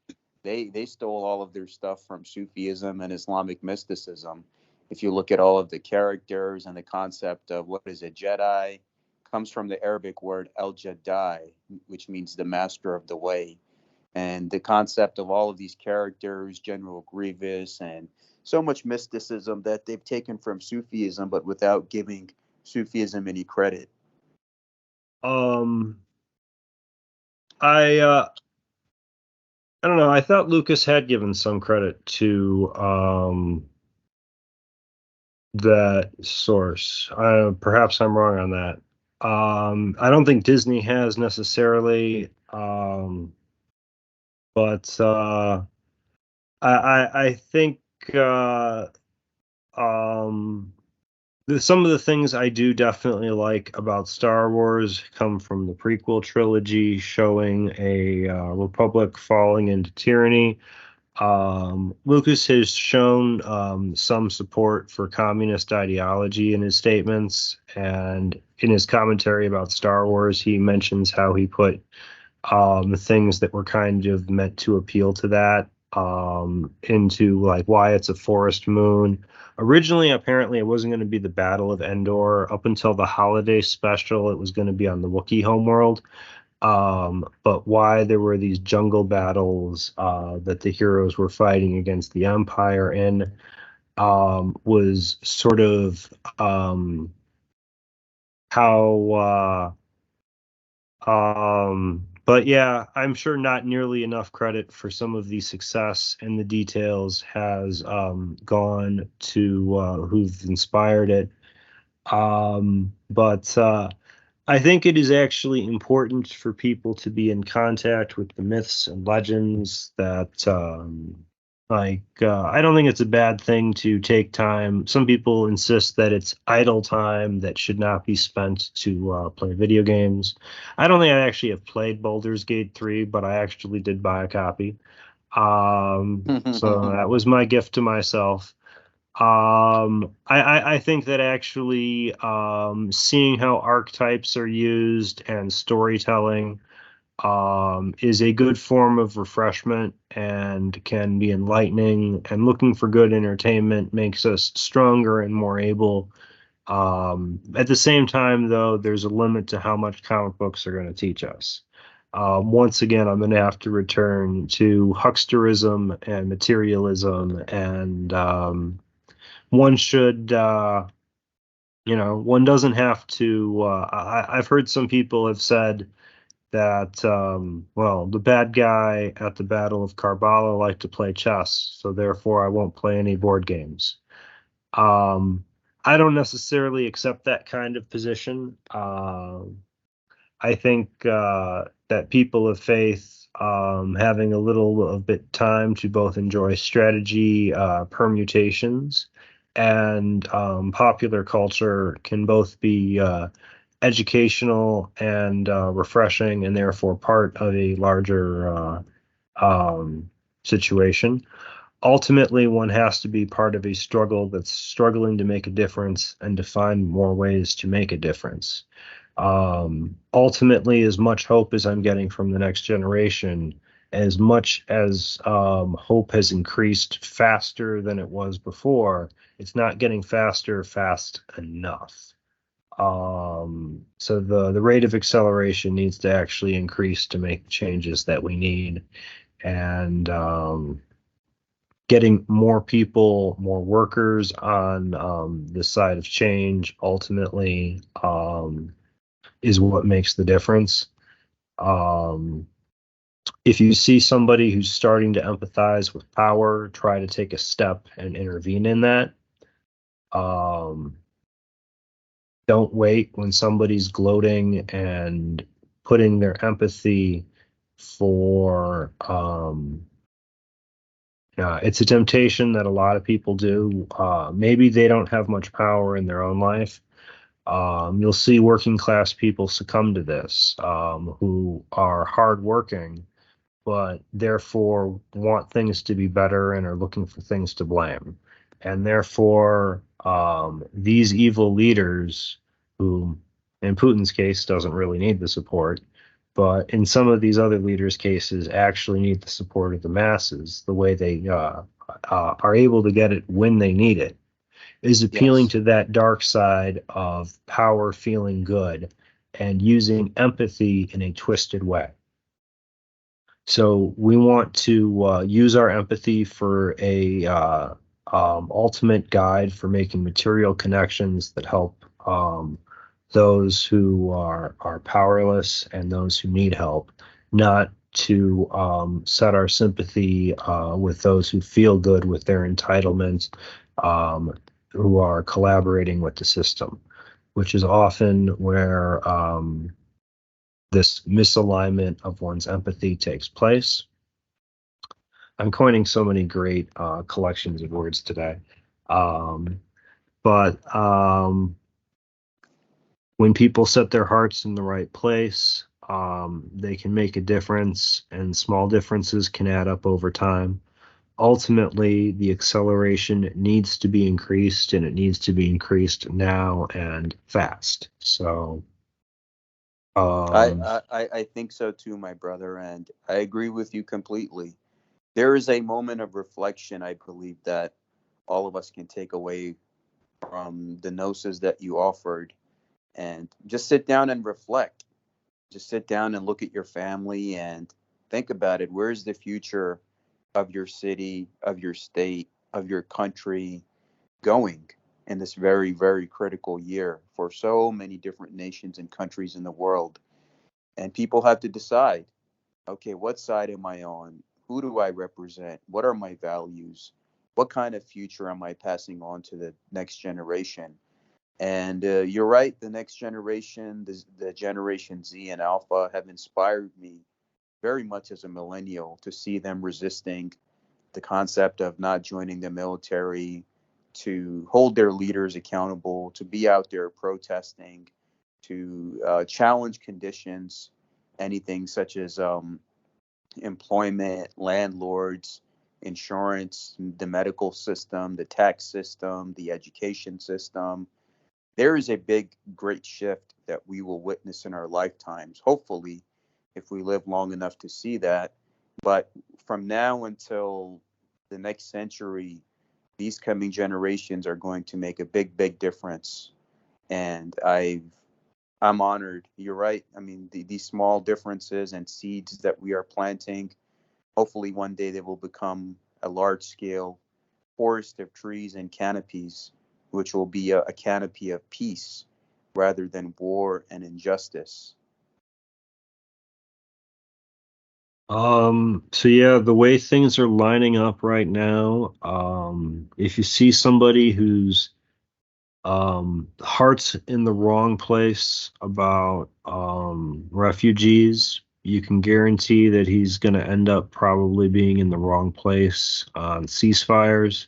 they stole all of their stuff from Sufism and Islamic mysticism. If you look at all of the characters and the concept of what is a Jedi, comes from the Arabic word El Jedi, which means the master of the way. And the concept of all of these characters, General Grievous, and so much mysticism that they've taken from Sufism, but without giving Sufism any credit. um, I don't know. I thought Lucas had given some credit to that source. Perhaps I'm wrong on that. I don't think Disney has necessarily, but I think um, some of the things I do definitely like about Star Wars come from the prequel trilogy, showing a republic falling into tyranny. Lucas has shown some support for communist ideology in his statements, and in his commentary about Star Wars, he mentions how he put things that were kind of meant to appeal to that into like why it's a forest moon. Originally, apparently, it wasn't going to be the Battle of Endor. Up until the holiday special, it was going to be on the Wookiee homeworld. But why there were these jungle battles that the heroes were fighting against the Empire in was sort of how but yeah, I'm sure not nearly enough credit for some of the success and the details has gone to who've inspired it. But I think it is actually important for people to be in contact with the myths and legends that I don't think it's a bad thing to take time. Some people insist that it's idle time that should not be spent to play video games. I don't think I actually have played Baldur's Gate 3, but I actually did buy a copy. So that was my gift to myself. I think that actually seeing how archetypes are used and storytelling is a good form of refreshment and can be enlightening. And looking for good entertainment makes us stronger and more able. At the same time, though, there's a limit to how much comic books are going to teach us. Once again, I'm going to have to return to hucksterism and materialism, and one should, one doesn't have to. I've heard some people have said that, well, the bad guy at the Battle of Karbala liked to play chess, so therefore I won't play any board games. Um, I don't necessarily accept that kind of position. I think that people of faith, having a little of bit time to both enjoy strategy, permutations, and popular culture can both be educational and refreshing, and therefore part of a larger situation. Ultimately, one has to be part of a struggle that's struggling to make a difference and to find more ways to make a difference. Ultimately, as much hope as I'm getting from the next generation, as much as hope has increased faster than it was before, it's not getting faster fast enough. So the rate of acceleration needs to actually increase to make the changes that we need. And getting more people, more workers on the side of change ultimately is what makes the difference. Um, if you see somebody who's starting to empathize with power, try to take a step and intervene in that. Um, don't wait when somebody's gloating and putting their empathy for it's a temptation that a lot of people do. Maybe they don't have much power in their own life. You'll see working class people succumb to this, who are hardworking, but therefore want things to be better and are looking for things to blame. And therefore, these evil leaders, who in Putin's case doesn't really need the support, but in some of these other leaders' cases actually need the support of the masses, the way they are able to get it when they need it, is appealing Yes. to that dark side of power feeling good and using empathy in a twisted way. So we want to use our empathy for a ultimate guide for making material connections that help those who are powerless and those who need help, not to set our sympathy with those who feel good with their entitlements, who are collaborating with the system, which is often where this misalignment of one's empathy takes place. I'm coining so many great collections of words today. Um, but when people set their hearts in the right place, they can make a difference, and small differences can add up over time. Ultimately, the acceleration needs to be increased, and it needs to be increased now and fast. So, I, um, I, I think so too, my brother, and I agree with you completely. There is a moment of reflection, I believe, that all of us can take away from the gnosis that you offered, and just sit down and reflect. Just sit down and look at your family and think about it. Where's the future of your city, of your state, of your country going in this very, very critical year for so many different nations and countries in the world? And people have to decide, okay, what side am I on? Who do I represent? What are my values? What kind of future am I passing on to the next generation? And you're right, the next generation, the Generation Z and Alpha, have inspired me very much as a millennial to see them resisting the concept of not joining the military, to hold their leaders accountable, to be out there protesting, to challenge conditions, anything such as employment, landlords, insurance, the medical system, the tax system, the education system. There is a big, great shift that we will witness in our lifetimes, hopefully, if we live long enough to see that. But from now until the next century, these coming generations are going to make a big, big difference. And I'm honored. You're right. I mean, these small differences and seeds that we are planting, hopefully one day they will become a large scale forest of trees and canopies, which will be a canopy of peace rather than war and injustice. So yeah, the way things are lining up right now, if you see somebody whose heart's in the wrong place about refugees, you can guarantee that he's going to end up probably being in the wrong place on ceasefires,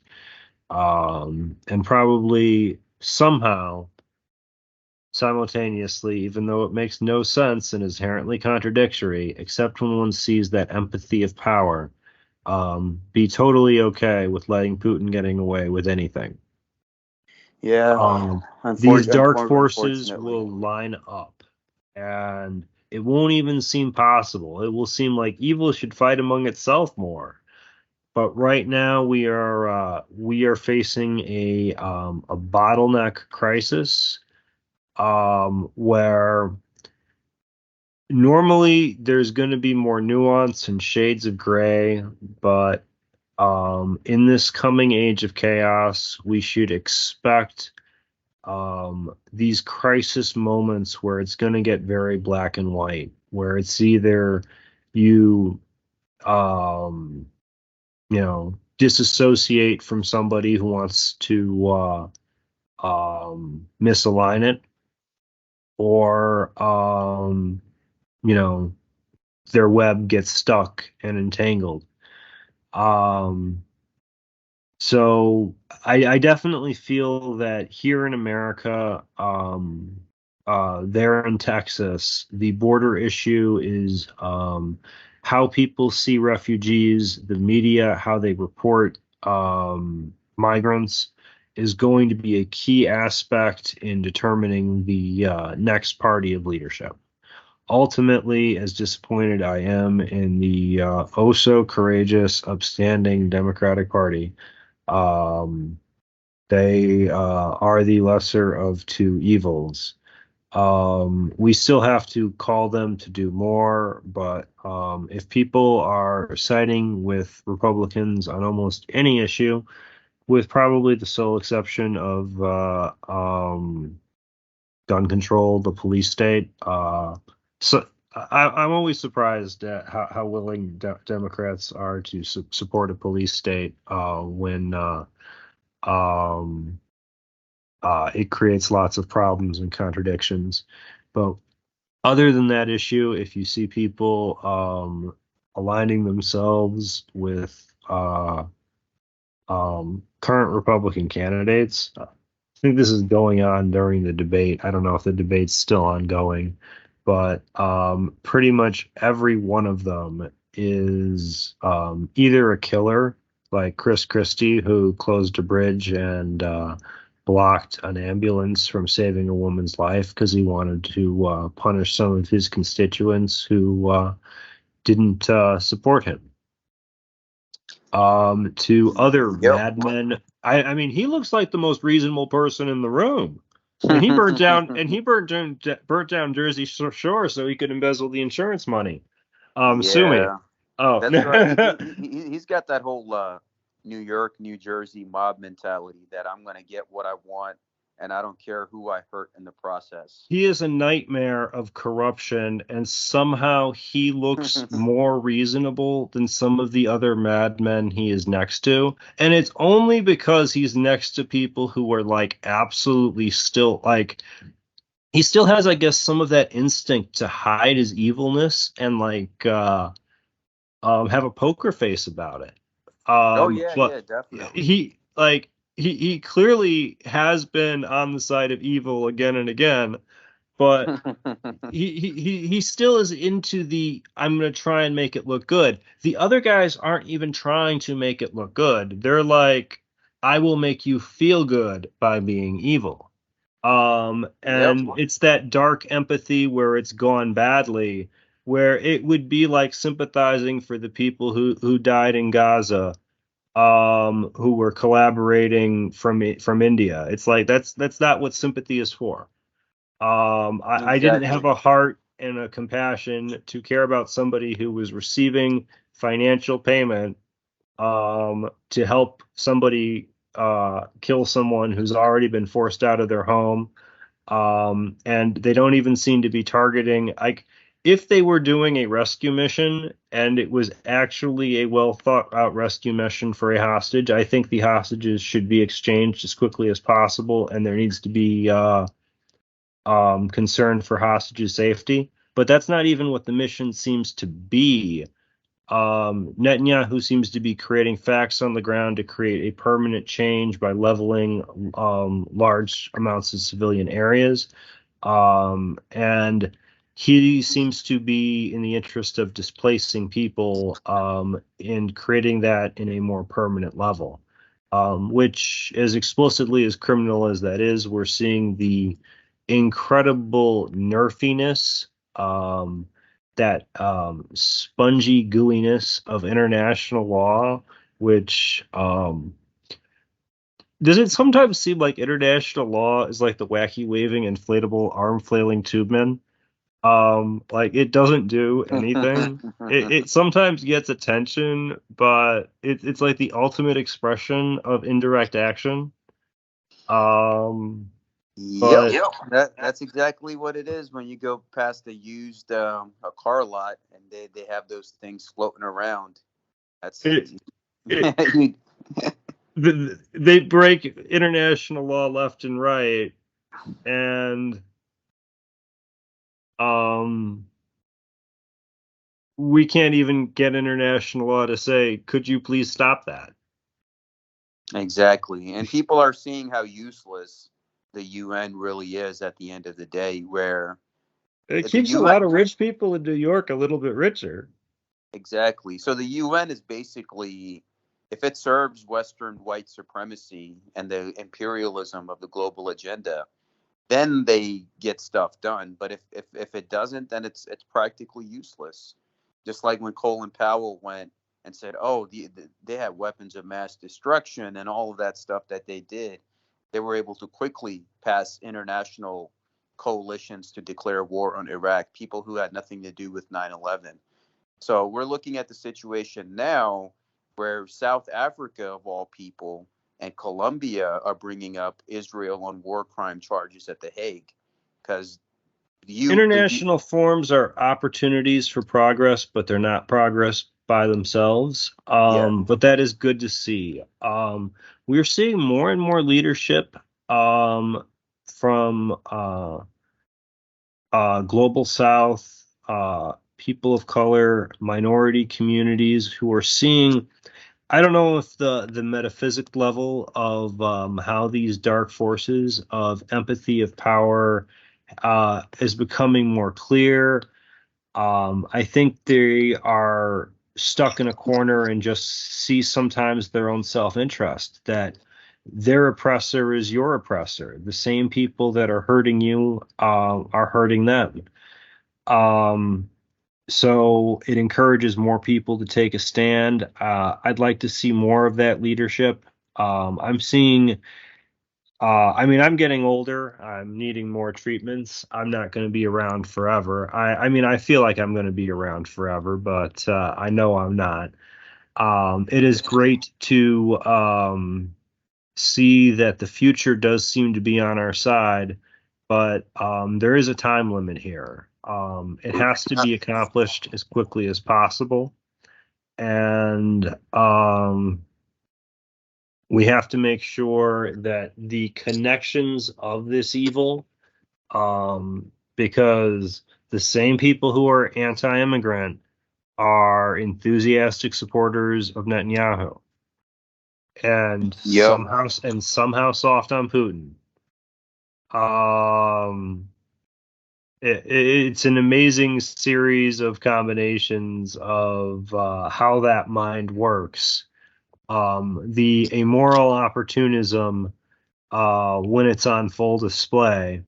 and probably somehow simultaneously, even though it makes no sense and is inherently contradictory, except when one sees that empathy of power, be totally okay with letting Putin getting away with anything. Yeah, These dark forces unfortunately. will line up, and it won't even seem possible. It will seem like evil should fight among itself more. But right now we are facing a bottleneck crisis, where normally there's going to be more nuance and shades of gray, but in this coming age of chaos, we should expect these crisis moments where it's going to get very black and white, where it's either you, um, disassociate from somebody who wants to misalign it, or you know, their web gets stuck and entangled. Um, so I definitely feel that here in America, there in Texas, the border issue is how people see refugees, the media, how they report migrants is going to be a key aspect in determining the next party of leadership. Ultimately, as disappointed I am in the oh so courageous, upstanding Democratic Party, um, they are the lesser of two evils. We still have to call them to do more, but if people are siding with Republicans on almost any issue, with probably the sole exception of gun control, the police state. So I'm always surprised at how willing Democrats are to support a police state when um, it creates lots of problems and contradictions. But other than that issue, if you see people aligning themselves with current Republican candidates, I think this is going on during the debate. I don't know if the debate's still ongoing, but pretty much every one of them is either a killer, like Chris Christie, who closed a bridge and blocked an ambulance from saving a woman's life because he wanted to punish some of his constituents who didn't support him. To other Yep. madmen. I mean, he looks like the most reasonable person in the room. And he burnt down Jersey Shore so he could embezzle the insurance money. Sue me. Yeah, Oh, that's right. He's got that whole New York, New Jersey mob mentality that I'm gonna get what I want, and I don't care who I hurt in the process. he is a nightmare of corruption, and somehow he looks more reasonable than some of the other madmen he is next to. And it's only because he's next to people who are like absolutely still like he still has, I guess, some of that instinct to hide his evilness and like have a poker face about it. Oh yeah, But yeah, definitely. he clearly has been on the side of evil again and again, but he still is into the I'm going to try and make it look good. The other guys aren't even trying to make it look good. They're like, I will make you feel good by being evil. Yep. And it's that dark empathy where it's gone badly, where it would be like sympathizing for the people who died in Gaza, who were collaborating from India. It's like that's not what sympathy is for. I didn't have Exactly. a heart and a compassion to care about somebody who was receiving financial payment to help somebody kill someone who's already been forced out of their home. And they don't even seem to be targeting. if they were doing a rescue mission and it was actually a well thought out rescue mission for a hostage, I think the hostages should be exchanged as quickly as possible, and there needs to be concern for hostages' safety. But that's not even what the mission seems to be. Netanyahu seems to be creating facts on the ground to create a permanent change by leveling large amounts of civilian areas. And he seems to be in the interest of displacing people and creating that in a more permanent level, which, as explicitly as criminal as that is, we're seeing the incredible nerfiness, that spongy gooiness of international law, which does it sometimes seem like international law is like the wacky waving inflatable arm flailing tube man? Like it doesn't do anything. It sometimes gets attention, but it's like the ultimate expression of indirect action. Yep, But that's exactly what it is when you go past a used a car lot and they have those things floating around. That's it, it they break international law left and right, and we can't even get international law to say, could you please stop that? exactly. And people are seeing how useless the UN really is at the end of the day, where It the keeps a UN lot of rich people in New York a little bit richer. exactly. So the UN is basically, if it serves Western white supremacy and the imperialism of the global agenda, then they get stuff done. But if it doesn't, then it's practically useless. Just like when Colin Powell went and said, "Oh, they had weapons of mass destruction and all of that stuff that they did," they were able to quickly pass international coalitions to declare war on Iraq. People who had nothing to do with 9/11. So we're looking at the situation now where South Africa, of all people, and Colombia are bringing up Israel on war crime charges at The Hague because International forums are opportunities for progress, but they're not progress by themselves. yeah, But that is good to see. We're seeing more and more leadership from Global South, people of color, minority communities who are seeing. I don't know if the metaphysic level of how these dark forces of empathy, of power, is becoming more clear. I think they are stuck in a corner and just see sometimes their own self-interest, that their oppressor is your oppressor. The same people that are hurting you are hurting them. Um, so it encourages more people to take a stand. I'd like to see more of that leadership. I'm seeing I mean, I'm getting older. I'm needing more treatments. I'm not going to be around forever. I mean, I feel like I'm going to be around forever, but I know I'm not. It is great to see that the future does seem to be on our side, but there is a time limit here. It has to be accomplished as quickly as possible, and we have to make sure that the connections of this evil, because the same people who are anti-immigrant are enthusiastic supporters of Netanyahu, and yep, somehow soft on Putin. It's an amazing series of combinations of how that mind works. The amoral opportunism, when it's on full display,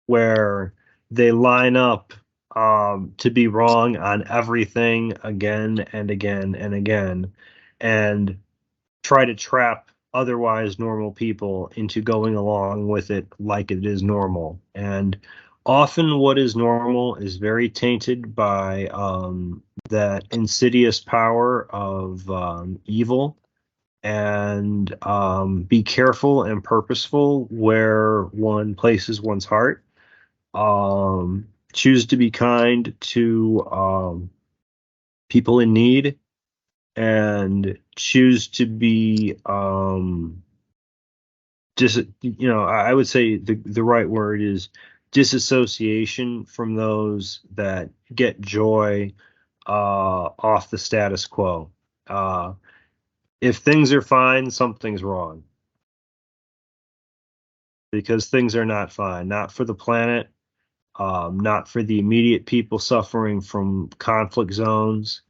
where they line up to be wrong on everything again and again and again, and try to trap otherwise normal people into going along with it like it is normal. And often what is normal is very tainted by that insidious power of evil. And be careful and purposeful where one places one's heart. choose to be kind to people in need, and choose to be I would say the right word is disassociation from those that get joy off the status quo. If things are fine, something's wrong, because things are not fine, not for the planet, not for the immediate people suffering from conflict zones,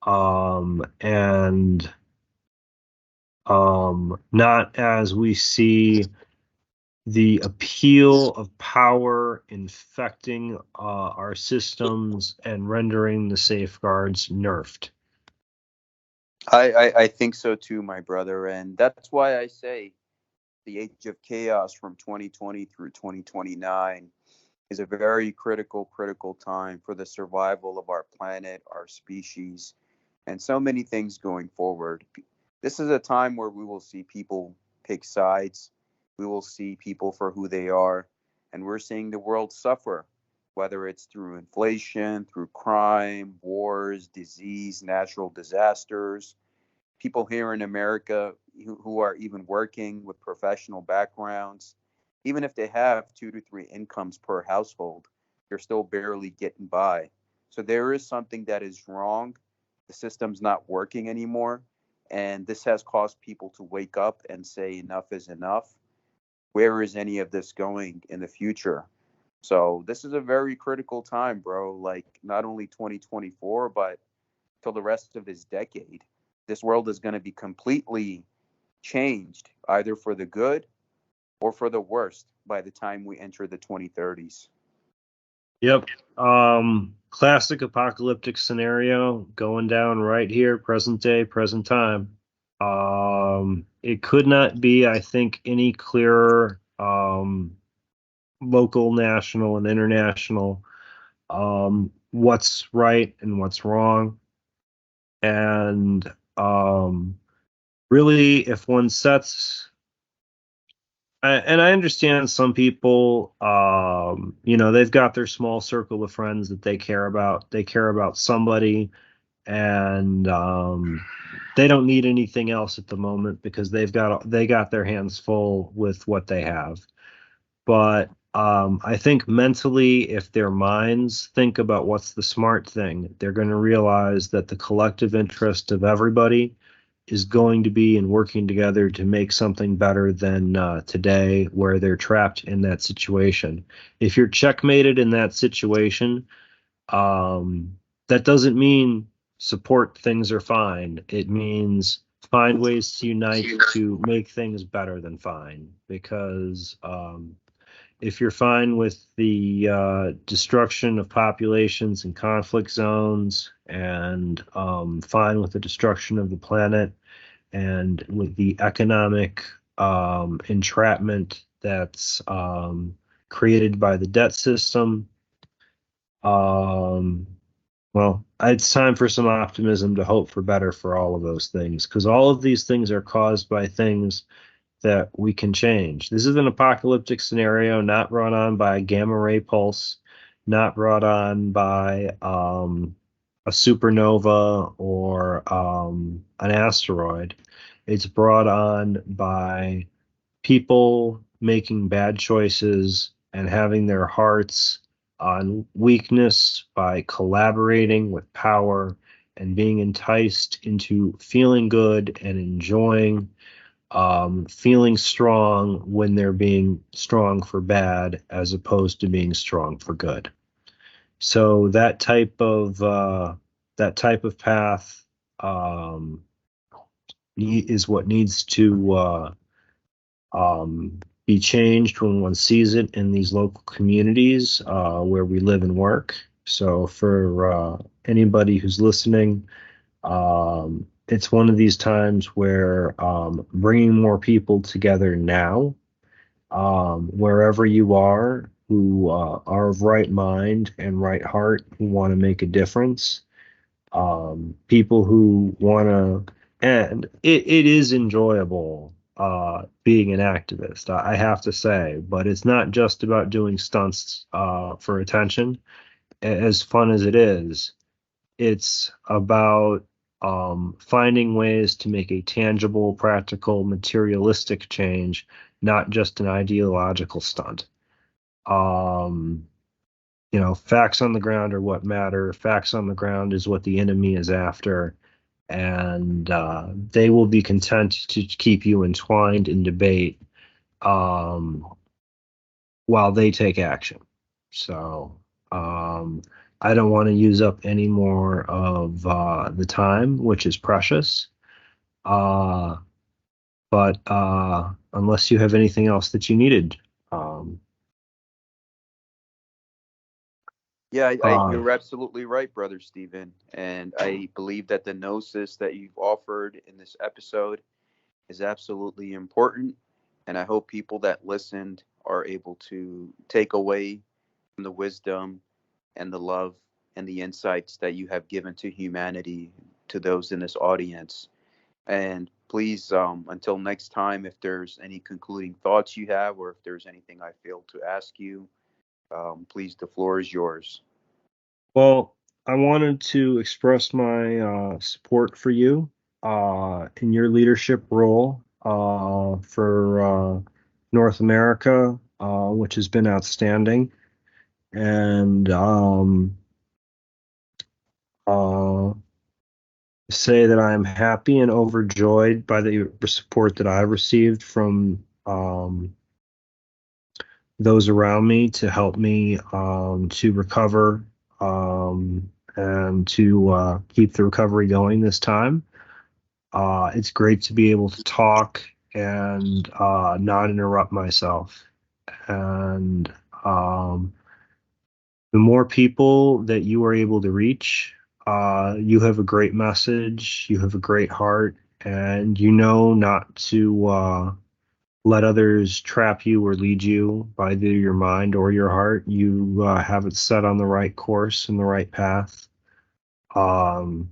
and not as we see the appeal of power infecting our systems and rendering the safeguards nerfed. I think so too, my brother. And that's why I say the age of chaos from 2020 through 2029 is a very critical time for the survival of our planet, our species, and so many things going forward. This is a time where we will see people pick sides. We will see people for who they are. And we're seeing the world suffer, whether it's through inflation, through crime, wars, disease, natural disasters. People here in America who are even working with professional backgrounds, even if they have 2 to 3 incomes per household, they're still barely getting by. So there is something that is wrong. The system's not working anymore. And this has caused people to wake up and say, enough is enough. Where is any of this going in the future? So this is a very critical time, bro. Like not only 2024, but till the rest of this decade. This world is going to be completely changed, either for the good or for the worst, by the time we enter the 2030s. Yep. Classic apocalyptic scenario going down right here, present day, present time. It could not be, I think, any clearer, local, national, and international, what's right and what's wrong. And really, if one sets, and I understand some people, they've got their small circle of friends that they care about. They care about somebody, and they don't need anything else at the moment because they got their hands full with what they have. But I think mentally, if their minds think about what's the smart thing, they're going to realize that the collective interest of everybody is going to be in working together to make something better than today, where they're trapped in that situation. If you're checkmated in that situation, that doesn't mean support things are fine. It means find ways to unite to make things better than fine. Because if you're fine with the destruction of populations and conflict zones, and fine with the destruction of the planet, and with the economic entrapment that's created by the debt system, well, it's time for some optimism to hope for better for all of those things, because all of these things are caused by things that we can change. This is an apocalyptic scenario not brought on by a gamma ray pulse, not brought on by a supernova or an asteroid. It's brought on by people making bad choices and having their hearts on weakness by collaborating with power and being enticed into feeling good and enjoying feeling strong when they're being strong for bad as opposed to being strong for good. So that type of path is what needs to be changed when one sees it in these local communities where we live and work. So for anybody who's listening, it's one of these times where bringing more people together now, wherever you are, who are of right mind and right heart, who want to make a difference, people who want to, and it is enjoyable being an activist, I have to say. But it's not just about doing stunts for attention. As fun as it is, it's about finding ways to make a tangible, practical, materialistic change, not just an ideological stunt. Um, Facts on the ground are what matter. Facts on the ground is what the enemy is after. And they will be content to keep you entwined in debate um, while they take action. So I don't want to use up any more of the time, which is precious. Uh, but unless you have anything else that you needed. Um, Yeah, uh, you're absolutely right, Brother Stephen. And I believe that the gnosis that you've offered in this episode is absolutely important. And I hope people that listened are able to take away from the wisdom and the love and the insights that you have given to humanity, to those in this audience. And please, until next time, if there's any concluding thoughts you have, or if there's anything I failed to ask you, please, the floor is yours. well, I wanted to express my support for you in your leadership role for North America, which has been outstanding. And uh, say that I'm happy and overjoyed by the support that I've received from those around me to help me to recover and to keep the recovery going this time. It's great to be able to talk and not interrupt myself. And the more people that you are able to reach, you have a great message, you have a great heart, and you know not to let others trap you or lead you by either your mind or your heart. You have it set on the right course and the right path. Um,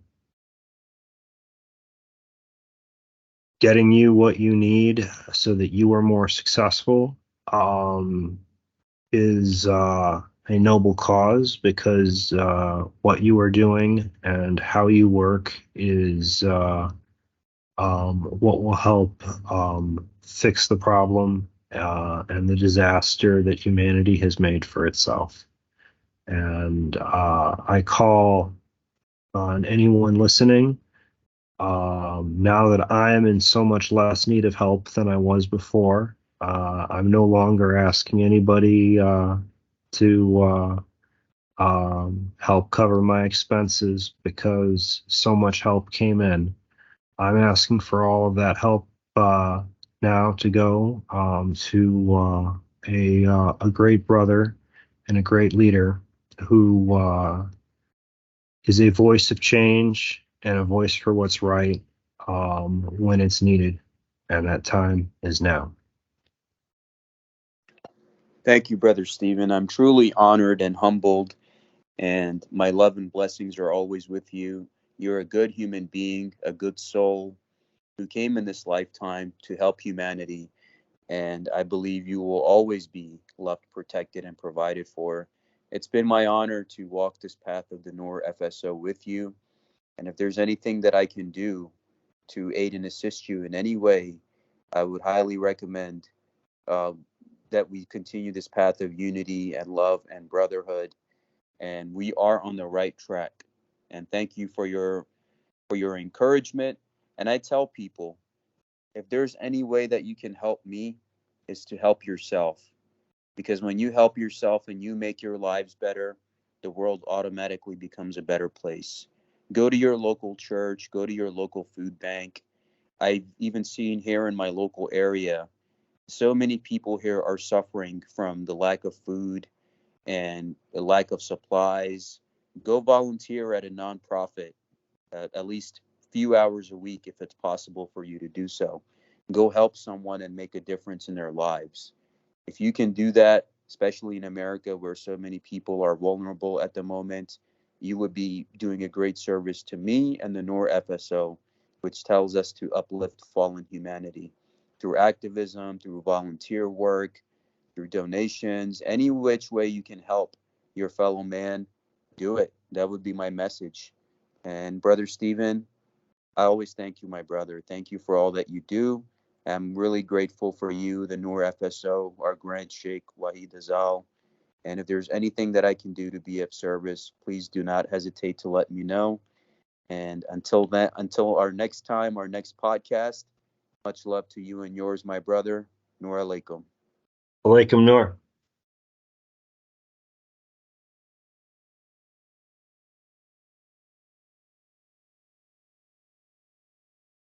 Getting you what you need so that you are more successful is a noble cause because what you are doing and how you work is what will help fix the problem and the disaster that humanity has made for itself. And I call on anyone listening, now that I am in so much less need of help than I was before. I'm no longer asking anybody to help cover my expenses because so much help came in. I'm asking for all of that help uh, now to go to a great brother and a great leader who is a voice of change and a voice for what's right when it's needed, and that time is now. Thank you, Brother Stephen. I'm truly honored and humbled, and my love and blessings are always with you. You're a good human being, a good soul who came in this lifetime to help humanity. And I believe you will always be loved, protected, and provided for. It's been my honor to walk this path of the NUR FSO with you. And if there's anything that I can do to aid and assist you in any way, I would highly recommend uh, that we continue this path of unity and love and brotherhood. And we are on the right track. And thank you for your encouragement. And I tell people, if there's any way that you can help me, is to help yourself. Because when you help yourself and you make your lives better, the world automatically becomes a better place. Go to your local church, go to your local food bank. I've even seen here in my local area, so many people here are suffering from the lack of food and the lack of supplies. Go volunteer at a nonprofit, at least few hours a week if it's possible for you to do so. Go help someone and make a difference in their lives. If you can do that, especially in America where so many people are vulnerable at the moment, you would be doing a great service to me and the NOR FSO, which tells us to uplift fallen humanity. through activism, through volunteer work, through donations, any which way you can help your fellow man, do it. That would be my message. And Brother Stephen, I always thank you, my brother. Thank you for all that you do. I'm really grateful for you, the NUR FSO, our Grand Sheikh Wahid Azal. And if there's anything that I can do to be of service, please do not hesitate to let me know. And until our next time, our next podcast, much love to you and yours, my brother. Nur alaikum. Alaikum Nur.